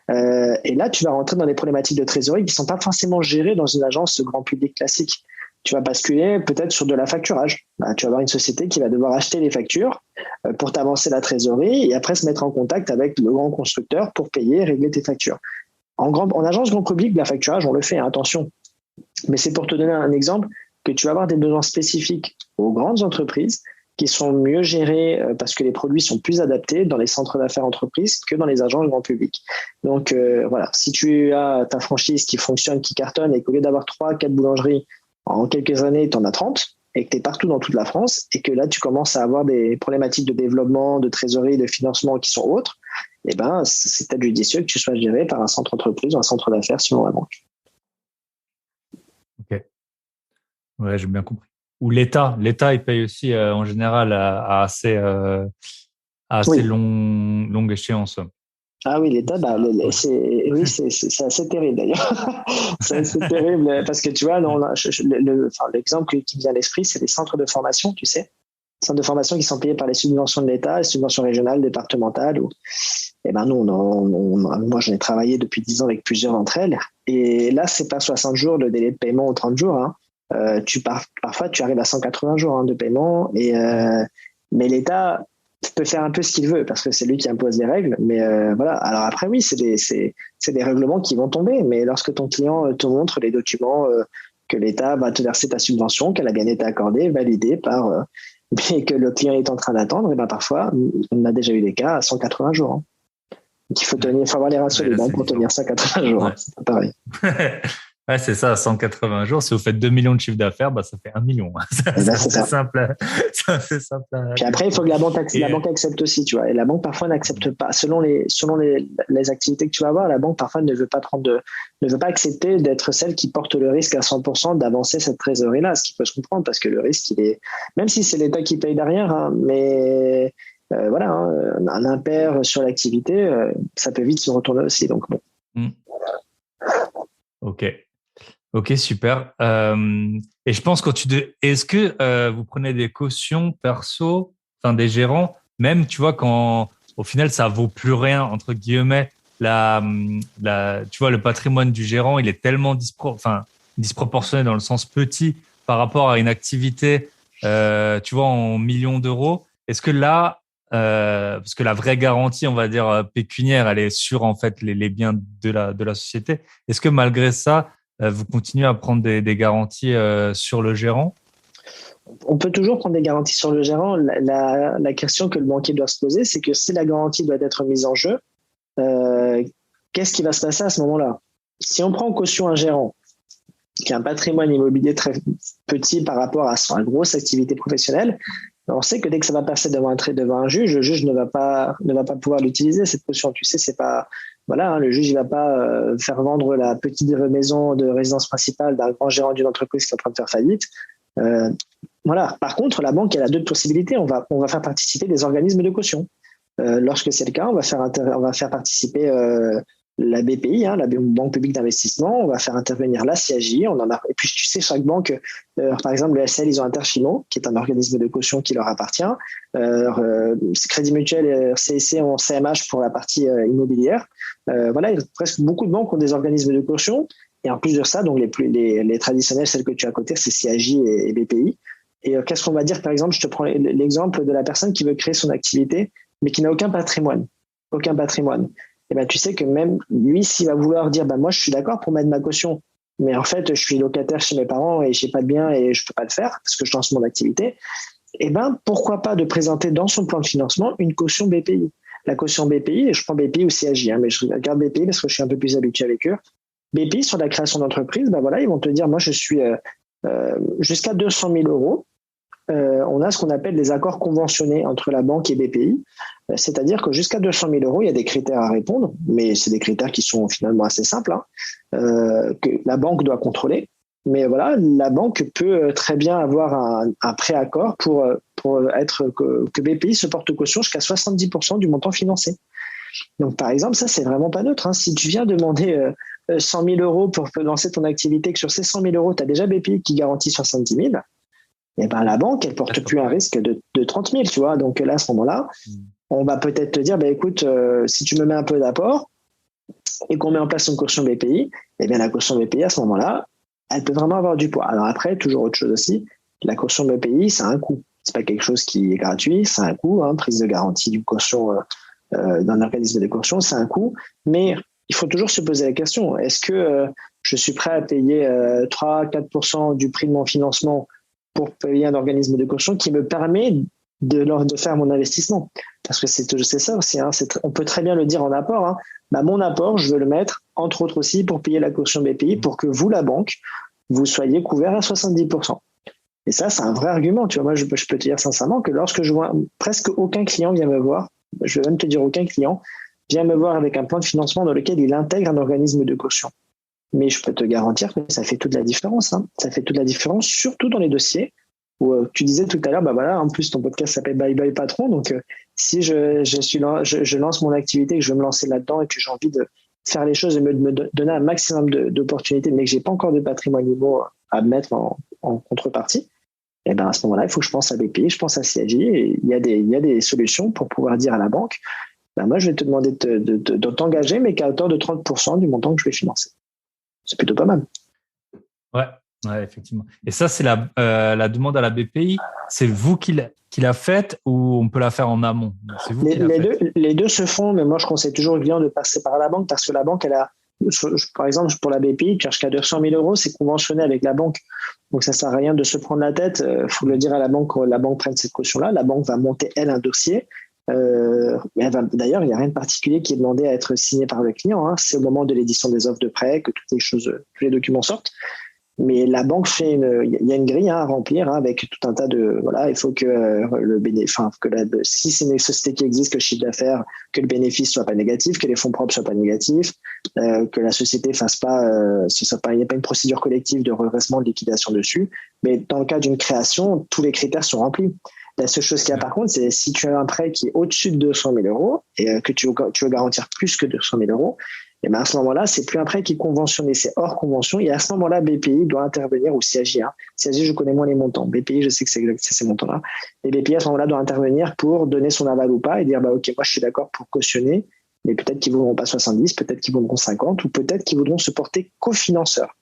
Et là, tu vas rentrer dans des problématiques de trésorerie qui ne sont pas forcément gérées dans une agence grand public classique. Tu vas basculer peut-être sur de la facturage. Tu vas avoir une société qui va devoir acheter les factures pour t'avancer la trésorerie et après se mettre en contact avec le grand constructeur pour payer et régler tes factures. En agence grand public, la facturage, on le fait, hein, attention. Mais c'est pour te donner un exemple que tu vas avoir des besoins spécifiques aux grandes entreprises qui sont mieux gérés parce que les produits sont plus adaptés dans les centres d'affaires entreprises que dans les agences grand public. Donc voilà, si tu as ta franchise qui fonctionne, qui cartonne et qu'au lieu d'avoir 3-4 boulangeries, en quelques années, tu en as 30 et que tu es partout dans toute la France et que là, tu commences à avoir des problématiques de développement, de trésorerie, de financement qui sont autres, eh ben, c'est peut-être judicieux que tu sois géré par un centre d'entreprise ou un centre d'affaires selon la banque. Ok. Ouais, j'ai bien compris. Ou l'État, il paye aussi en général à assez longue échéance. Ah oui, l'État, c'est assez terrible d'ailleurs. C'est assez terrible parce que tu vois, l'exemple qui me vient à l'esprit, c'est les centres de formation, tu sais. Centres de formation qui sont payés par les subventions de l'État, les subventions régionales, départementales. Eh ben nous, moi j'en ai travaillé depuis 10 ans avec plusieurs d'entre elles. Et là, c'est pas 60 jours le délai de paiement ou 30 jours. Hein. Parfois, tu arrives à 180 jours de paiement. Mais l'État peut faire un peu ce qu'il veut parce que c'est lui qui impose les règles. Mais voilà. Alors après, oui, c'est des règlements qui vont tomber. Mais lorsque ton client te montre les documents que l'État va te verser ta subvention, qu'elle a bien été accordée, validée par... mais que le client est en train d'attendre, et ben parfois, on a déjà eu des cas à 180 jours. Hein. Donc il faut avoir les ratios des banques pour tenir 180 jours. Ouais. Hein. C'est pas pareil. Ouais, c'est ça, 180 jours. Si vous faites 2 millions de chiffre d'affaires, ça fait 1 million. C'est simple. C'est simple. Puis après, il faut que la banque accepte aussi, tu vois. Et la banque, parfois, n'accepte pas. Selon les activités que tu vas avoir, la banque, parfois, ne veut pas accepter d'être celle qui porte le risque à 100% d'avancer cette trésorerie-là, ce qui peut se comprendre parce que le risque, même si c'est l'État qui paye derrière, hein, mais un impair sur l'activité, ça peut vite se retourner aussi. Donc, bon. Ok, super. Et je pense est-ce que vous prenez des cautions perso, enfin des gérants, même tu vois quand au final ça vaut plus rien entre guillemets, tu vois le patrimoine du gérant il est tellement disproportionné dans le sens petit par rapport à une activité, tu vois en millions d'euros. Est-ce que là parce que la vraie garantie, on va dire pécuniaire, elle est sur en fait les biens de la société. Est-ce que malgré ça, vous continuez à prendre des garanties sur le gérant? On peut toujours prendre des garanties sur le gérant. La question que le banquier doit se poser, c'est que si la garantie doit être mise en jeu, qu'est-ce qui va se passer à ce moment-là? Si on prend en caution un gérant qui a un patrimoine immobilier très petit par rapport à sa grosse activité professionnelle, on sait que dès que ça va passer devant un juge, le juge ne va pas pouvoir l'utiliser, cette caution. Tu sais, c'est pas, voilà, hein, le juge, il va pas faire vendre la petite maison de résidence principale d'un grand gérant d'une entreprise qui est en train de faire faillite. Voilà. Par contre, la banque, elle a deux possibilités. On va faire participer des organismes de caution. Lorsque c'est le cas, on va faire participer la BPI, hein, la Banque publique d'investissement, on va faire intervenir la CAJ, et puis tu sais, chaque banque, par exemple le SL, ils ont Interfimo, qui est un organisme de caution qui leur appartient, Crédit Mutuel et CSC ont CMH pour la partie immobilière. Voilà, presque beaucoup de banques ont des organismes de caution, et en plus de ça, donc les traditionnels, celles que tu as à côté, c'est CAJ et BPI. Et qu'est-ce qu'on va dire, par exemple, je te prends l'exemple de la personne qui veut créer son activité, mais qui n'a aucun patrimoine. Et ben, tu sais que même lui, s'il va vouloir dire, moi, je suis d'accord pour mettre ma caution, mais en fait, je suis locataire chez mes parents et je n'ai pas de bien et je peux pas le faire parce que je lance mon activité. Et ben, pourquoi pas de présenter dans son plan de financement une caution BPI? La caution BPI, et je prends BPI ou CAJ, hein, mais je regarde BPI parce que je suis un peu plus habitué avec eux. BPI, sur la création d'entreprise, voilà, ils vont te dire, moi, je suis jusqu'à 200 000 euros. On a ce qu'on appelle des accords conventionnés entre la banque et BPI. C'est-à-dire que jusqu'à 200 000 euros, il y a des critères à répondre, mais c'est des critères qui sont finalement assez simples, hein, que la banque doit contrôler. Mais voilà, la banque peut très bien avoir un préaccord pour être que BPI se porte caution jusqu'à 70% du montant financé. Donc, par exemple, ça, c'est vraiment pas neutre, hein. Si tu viens demander 100 000 euros pour lancer ton activité, que sur ces 100 000 euros, tu as déjà BPI qui garantit 70 000, et ben la banque, elle porte plus un risque de 30 000, tu vois. Donc là, à ce moment-là, on va peut-être te dire, écoute, si tu me mets un peu d'apport et qu'on met en place une caution BPI, eh bien la caution BPI, à ce moment-là, elle peut vraiment avoir du poids. Alors après, toujours autre chose aussi, la caution BPI, ça a un coût. C'est pas quelque chose qui est gratuit, ça a un coût, hein, prise de garantie d'une caution d'un organisme de caution, c'est un coût. Mais il faut toujours se poser la question, est-ce que je suis prêt à payer 3-4% du prix de mon financement pour payer un organisme de caution qui me permet de faire mon investissement? Parce que c'est ça aussi, hein, on peut très bien le dire en apport, hein. Mon apport, je veux le mettre, entre autres aussi, pour payer la caution BPI, pour que vous, la banque, vous soyez couvert à 70%. Et ça, c'est un vrai argument. Tu vois, moi, je peux te dire sincèrement que lorsque je vois presque aucun client vient me voir, je vais même te dire aucun client, vient me voir avec un plan de financement dans lequel il intègre un organisme de caution. Mais je peux te garantir que ça fait toute la différence, hein. Ça fait toute la différence, surtout dans les dossiers où tu disais tout à l'heure, en plus ton podcast s'appelle Bye Bye Patron, donc si je lance mon activité, que je veux me lancer là-dedans et que j'ai envie de faire les choses et me donner un maximum d'opportunités, mais que j'ai pas encore de patrimoine immo à mettre en contrepartie, et ben à ce moment-là, il faut que je pense à BPI, je pense à CAJ, et il y a des solutions pour pouvoir dire à la banque, moi je vais te demander de t'engager, mais qu'à hauteur de 30% du montant que je vais financer. C'est plutôt pas mal. Ouais, effectivement. Et ça, c'est la demande à la BPI. C'est vous qui l'a faite ou on peut la faire en amont? C'est vous les deux se font, mais moi, je conseille toujours aux clients de passer par la banque parce que la banque, elle a, par exemple, pour la BPI, tu cherches qu'à 200 000 euros, c'est conventionné avec la banque. Donc, ça ne sert à rien de se prendre la tête. Il faut le dire à la banque prenne cette caution-là. La banque va monter, elle, un dossier. D'ailleurs, il n'y a rien de particulier qui est demandé à être signé par le client. Hein. C'est au moment de l'édition des offres de prêt que tous les documents sortent. Mais la banque il y a une grille à remplir avec tout un tas de, il faut que si c'est une société qui existe, que le chiffre d'affaires, que le bénéfice soit pas négatif, que les fonds propres soient pas négatifs, que la société fasse pas, il n'y a pas une procédure collective de redressement, de liquidation dessus. Mais dans le cas d'une création, tous les critères sont remplis. La seule chose qu'il y a par contre, c'est si tu as un prêt qui est au-dessus de 200 000 euros et que tu veux garantir plus que 200 000 euros, et bien à ce moment-là, c'est plus un prêt qui est conventionné, c'est hors convention. Et à ce moment-là, BPI doit intervenir, ou CAJ. CAJ, je connais moins les montants. BPI, je sais que c'est ces montants-là. Et BPI, à ce moment-là, doit intervenir pour donner son aval ou pas et dire, OK, moi, je suis d'accord pour cautionner, mais peut-être qu'ils ne voudront pas 70, peut-être qu'ils voudront 50, ou peut-être qu'ils voudront se porter cofinanceur.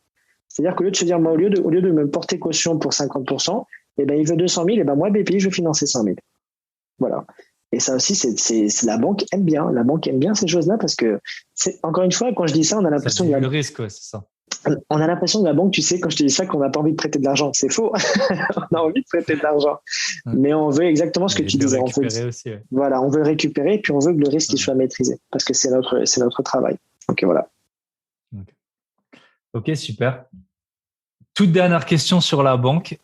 C'est-à-dire qu'au lieu de se dire, moi, au lieu de me porter caution pour 50%, eh ben, il veut 200 000, et ben, moi, BPI, je vais financer 100 000. Voilà. Et ça aussi, la banque aime bien. La banque aime bien ces choses-là parce que, encore une fois, quand je dis ça, on a l'impression que le risque, c'est ça. On a l'impression que la banque, tu sais, quand je te dis ça, qu'on n'a pas envie de prêter de l'argent. C'est faux. On a envie de prêter de l'argent. Mais on veut exactement ce que tu disais. Aussi, ouais. Voilà, on veut le récupérer, puis on veut que le risque il soit maîtrisé parce que c'est notre travail. Donc voilà. Ok, super. Toute dernière question sur la banque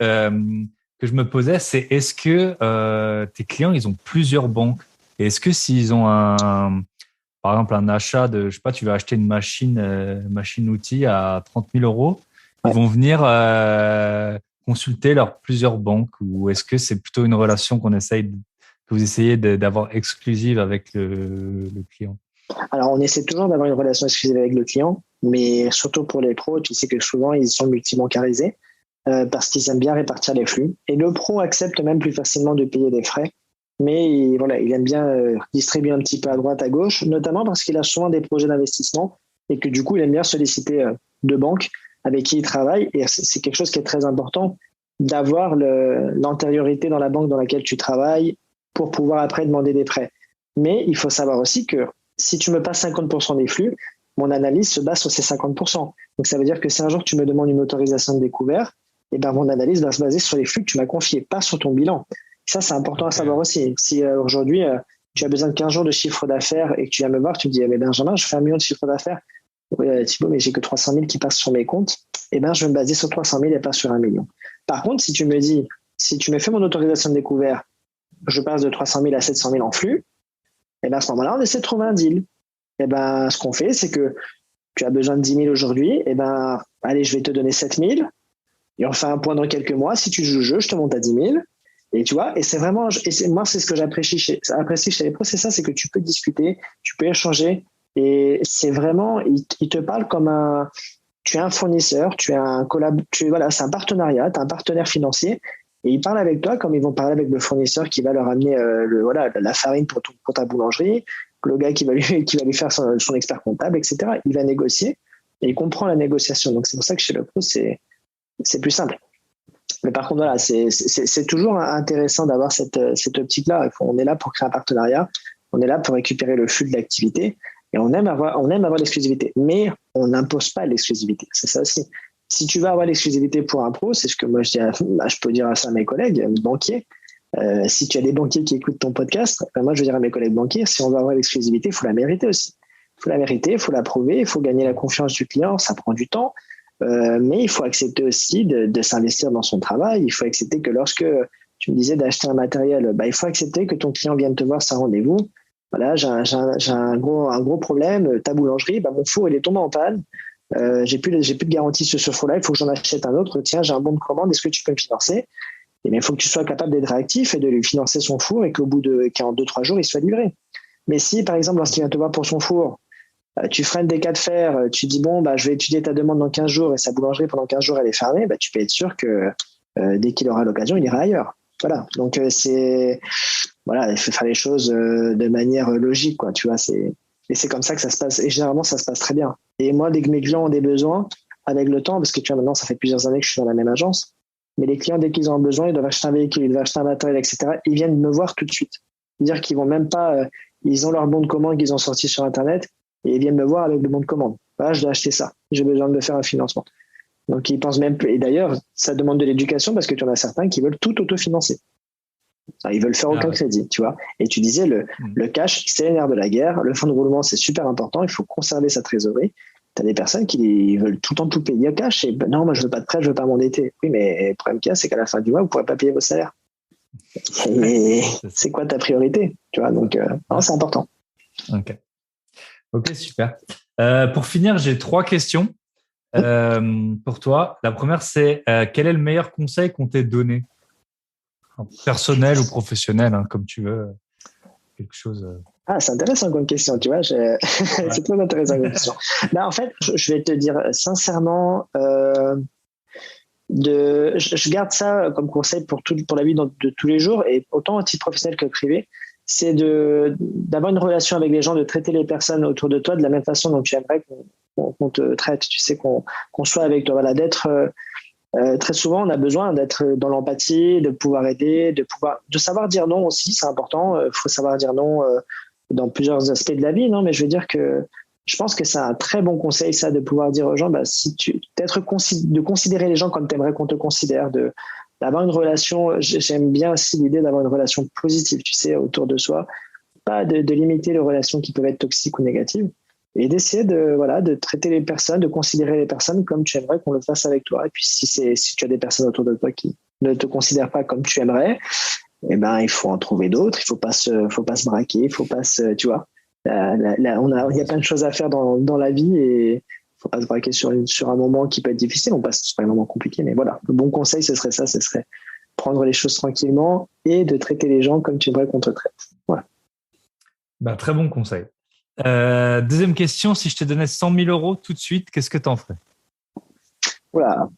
que je me posais, c'est est-ce que tes clients, ils ont plusieurs banques? Et est-ce que s'ils ont par exemple, un achat de, je sais pas, tu vas acheter une machine-outil à 30 000 euros, ils vont venir consulter leurs plusieurs banques, ou est-ce que c'est plutôt une relation que vous essayez d'avoir exclusive avec le client? Alors, on essaie toujours d'avoir une relation exclusive avec le client, mais surtout pour les pros, tu sais que souvent, ils sont multibancarisés parce qu'ils aiment bien répartir les flux. Et le pro accepte même plus facilement de payer des frais. Mais il aime bien distribuer un petit peu à droite, à gauche, notamment parce qu'il a souvent des projets d'investissement et que du coup, il aime bien solliciter deux banques avec qui il travaille. Et c'est quelque chose qui est très important d'avoir l'antériorité dans la banque dans laquelle tu travailles pour pouvoir après demander des prêts. Mais il faut savoir aussi que si tu me passes 50% des flux, mon analyse se base sur ces 50%. Donc ça veut dire que si un jour tu me demandes une autorisation de découvert, eh ben mon analyse va se baser sur les flux que tu m'as confiés, pas sur ton bilan. Ça, c'est important à savoir aussi. Si aujourd'hui, tu as besoin de 15 jours de chiffre d'affaires et que tu viens me voir, tu me dis, mais Benjamin, je fais 1 million de chiffre d'affaires. Oui, Thibaut, mais j'ai que 300 000 qui passent sur mes comptes. Eh ben, je vais me baser sur 300 000 et pas sur 1 million. Par contre, si tu me dis, si tu me fais mon autorisation de découvert, je passe de 300 000 à 700 000 en flux, eh ben, à ce moment-là, on essaie de trouver un deal. Eh ben, ce qu'on fait, c'est que tu as besoin de 10 000 aujourd'hui, eh ben, allez, je vais te donner 7 000 et on fait un point dans quelques mois. Si tu joues le jeu, je te monte à 10 000. Et tu vois, moi, c'est ce que j'apprécie chez les pros, c'est ça, c'est que tu peux discuter, tu peux échanger, et c'est vraiment, ils te parlent comme tu es un fournisseur, tu es un c'est un partenariat, tu es un partenaire financier, et ils parlent avec toi comme ils vont parler avec le fournisseur qui va leur amener la farine pour ta boulangerie, le gars qui va lui faire son expert comptable, etc. Il va négocier, et il comprend la négociation. Donc c'est pour ça que chez le pro, c'est plus simple. Mais par contre, voilà, c'est toujours intéressant d'avoir cette optique-là. On est là pour créer un partenariat, on est là pour récupérer le flux de l'activité et on aime avoir l'exclusivité. Mais on n'impose pas l'exclusivité. C'est ça aussi. Si tu veux avoir l'exclusivité pour un pro, c'est ce que moi je peux dire à ça à mes collègues banquiers. Si tu as des banquiers qui écoutent ton podcast, moi je veux dire à mes collègues banquiers, si on veut avoir l'exclusivité, il faut la mériter aussi. Il faut la mériter, il faut la prouver, il faut gagner la confiance du client, ça prend du temps. Mais il faut accepter aussi de s'investir dans son travail. Il faut accepter que lorsque tu me disais d'acheter un matériel, il faut accepter que ton client vienne te voir sans rendez-vous. Voilà, j'ai un gros problème. Ta boulangerie, mon four il est tombé en panne. J'ai plus de garantie sur ce four-là. Il faut que j'en achète un autre. Tiens, j'ai un bon de commande. Est-ce que tu peux me financer? Et bien, il faut que tu sois capable d'être réactif et de lui financer son four et qu'en 2-3 jours il soit livré. Mais si, par exemple, lorsqu'il vient te voir pour son four, tu freines des cas de fer, tu dis je vais étudier ta demande dans 15 jours et sa boulangerie pendant 15 jours elle est fermée, tu peux être sûr que dès qu'il aura l'occasion, il ira ailleurs. Voilà. Donc il faut faire les choses de manière logique, quoi. Tu vois, et c'est comme ça que ça se passe. Et généralement, ça se passe très bien. Et moi, dès que mes clients ont des besoins, avec le temps, parce que tu vois, maintenant, ça fait plusieurs années que je suis dans la même agence, mais les clients, dès qu'ils ont un besoin, ils doivent acheter un véhicule, ils doivent acheter un matériel, etc., ils viennent me voir tout de suite. C'est-à-dire qu'ils vont même pas, ils ont leur bon de commande qu'ils ont sorti sur Internet, et ils viennent me voir avec le bon de commande. Voilà, je dois acheter ça. J'ai besoin de faire un financement. Donc, ils pensent même, et d'ailleurs, ça demande de l'éducation parce que tu en as certains qui veulent tout autofinancer. Enfin, ils veulent faire aucun crédit, tu vois. Et tu disais, le cash, c'est le nerf de la guerre. Le fonds de roulement, c'est super important. Il faut conserver sa trésorerie. Tu as des personnes qui veulent tout le temps tout payer au cash. Et ben, non, moi, je veux pas de prêt, je veux pas m'endetter. Oui, mais le problème qu'il y a, c'est qu'à la fin du mois, vous pourrez pas payer vos salaires. Et c'est quoi ta priorité, tu vois. Donc, non, c'est important. Ok, super. Pour finir, j'ai 3 questions pour toi. La première, c'est quel est le meilleur conseil qu'on t'ait donné? Personnel ou professionnel, hein, comme tu veux. Quelque chose. Ah, c'est intéressant comme question, tu vois. C'est très intéressant comme question. Là, en fait, je vais te dire sincèrement, je garde ça comme conseil pour la vie de tous les jours, et autant à titre professionnel que privé, c'est d'avoir une relation avec les gens, de traiter les personnes autour de toi de la même façon dont tu aimerais qu'on te traite. Tu sais, qu'on soit avec toi, voilà, d'être très souvent, on a besoin d'être dans l'empathie, de pouvoir aider, de savoir dire non aussi, c'est important. Il faut savoir dire non dans plusieurs aspects de la vie, non? Mais je veux dire que je pense que c'est un très bon conseil, ça, de pouvoir dire aux gens, de considérer les gens comme tu aimerais qu'on te considère, d'avoir une relation. J'aime bien aussi l'idée d'avoir une relation positive, tu sais, autour de soi, pas de limiter les relations qui peuvent être toxiques ou négatives. Et d'essayer de traiter les personnes, de considérer les personnes comme tu aimerais qu'on le fasse avec toi. Et puis si tu as des personnes autour de toi qui ne te considèrent pas comme tu aimerais, eh ben il faut en trouver d'autres. Il faut pas se braquer, il faut pas tu vois. Il y a plein de choses à faire dans la vie, et faut pas se braquer sur un moment qui peut être difficile. On passe sur un moment compliqué, mais voilà. Le bon conseil, ce serait prendre les choses tranquillement et de traiter les gens comme tu aimerais qu'on te traite. Voilà. Bah, très bon conseil. Deuxième question, si je te donnais 100 000 euros tout de suite, qu'est-ce que tu en ferais? Voilà.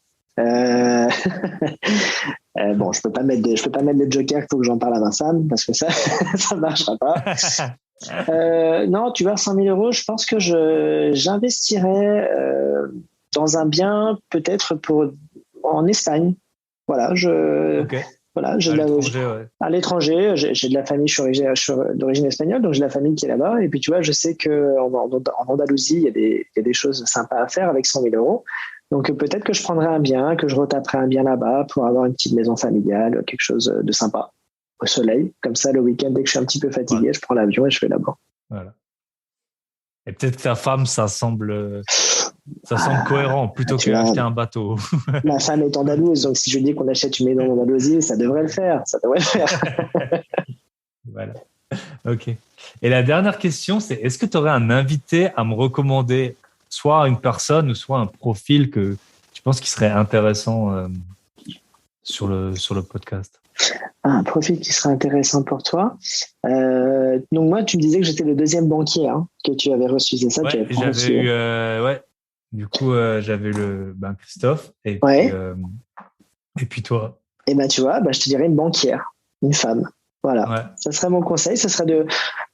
Bon, je peux pas mettre des jokers, il faut que j'en parle à ma femme, parce que ça marchera pas. Non, tu vois, 100 000 euros, je pense que j'investirais dans un bien, peut-être en Espagne. Voilà, Okay. Voilà, à l'étranger, j'ai de la famille, je suis d'origine espagnole, donc j'ai de la famille qui est là-bas. Et puis, tu vois, je sais qu'en Andalousie, il y a des choses sympas à faire avec 100 000 euros. Donc, peut-être que je prendrais un bien, que je retaperais un bien là-bas pour avoir une petite maison familiale, quelque chose de sympa, au soleil. Comme ça, le week-end, dès que je suis un petit peu fatigué, je prends l'avion et je vais là-bas. Voilà. Et peut-être que ta femme, ça semble cohérent plutôt que d'acheter un bateau. Ma femme est andalouse, donc si je dis qu'on achète une maison en Andalousie, ça devrait le faire. Voilà. Ok. Et la dernière question, c'est est-ce que tu aurais un invité à me recommander, soit une personne ou soit un profil que tu penses qui serait intéressant sur le podcast? Un profil qui serait intéressant pour toi. Donc moi, tu me disais que j'étais le deuxième banquier que tu avais reçu, c'est ça? Ouais, j'avais eu, ouais. Du coup, j'avais Christophe et puis toi. Et ben tu vois, je te dirais une banquière, une femme. Voilà. Ouais. Ça serait mon conseil. Ça serait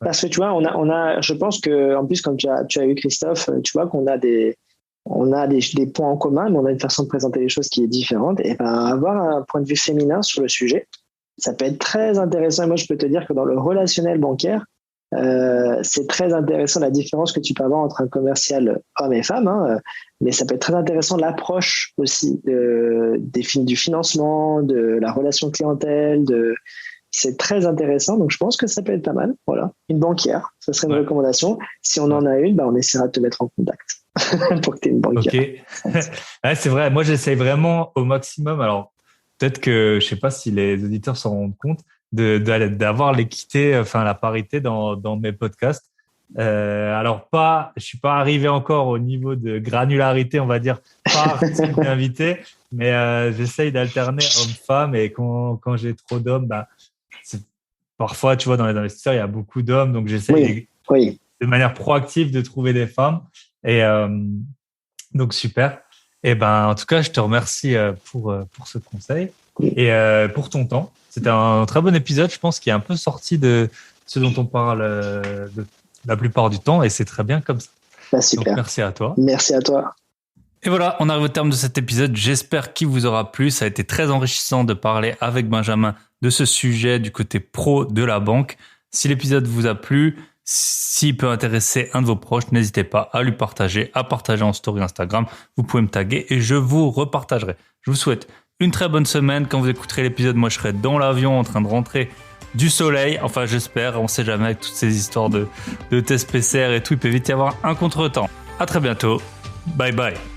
parce que tu vois, je pense que en plus, comme tu as eu Christophe, tu vois qu'on a des points en commun, mais on a une façon de présenter les choses qui est différente. Et ben avoir un point de vue féminin sur le sujet, ça peut être très intéressant. Et moi, je peux te dire que dans le relationnel bancaire, c'est très intéressant la différence que tu peux avoir entre un commercial homme et femme, mais ça peut être très intéressant l'approche aussi du financement, de la relation clientèle, c'est très intéressant. Donc je pense que ça peut être pas mal. Voilà, une banquière, ça serait une recommandation. Si on en a une, on essaiera de te mettre en contact pour que tu aies une banquière. Ok. Ouais, c'est vrai. Moi, j'essaie vraiment au maximum. Alors peut-être que je sais pas si les auditeurs s'en rendent compte. D'avoir l'équité, enfin la parité dans mes podcasts. Alors je suis pas arrivé encore au niveau de granularité, on va dire, par type d'invité, mais j'essaye d'alterner homme-femme, et quand j'ai trop d'hommes, parfois, tu vois, dans les investisseurs, il y a beaucoup d'hommes, donc j'essaye de manière proactive de trouver des femmes, et donc super. Et en tout cas, je te remercie pour ce conseil et pour ton temps. C'était un très bon épisode, je pense, qui est un peu sorti de ce dont on parle la plupart du temps, et c'est très bien comme ça. Super. Donc, merci à toi. Merci à toi. Et voilà, on arrive au terme de cet épisode. J'espère qu'il vous aura plu. Ça a été très enrichissant de parler avec Benjamin de ce sujet du côté pro de la banque. Si l'épisode vous a plu, s'il peut intéresser un de vos proches, n'hésitez pas à lui partager, à partager en story Instagram. Vous pouvez me taguer et je vous repartagerai. Je vous souhaite une très bonne semaine. Quand vous écouterez l'épisode, moi je serai dans l'avion en train de rentrer du soleil. Enfin, j'espère, on sait jamais avec toutes ces histoires de tests PCR et tout, il peut vite y avoir un contretemps. À très bientôt. Bye bye.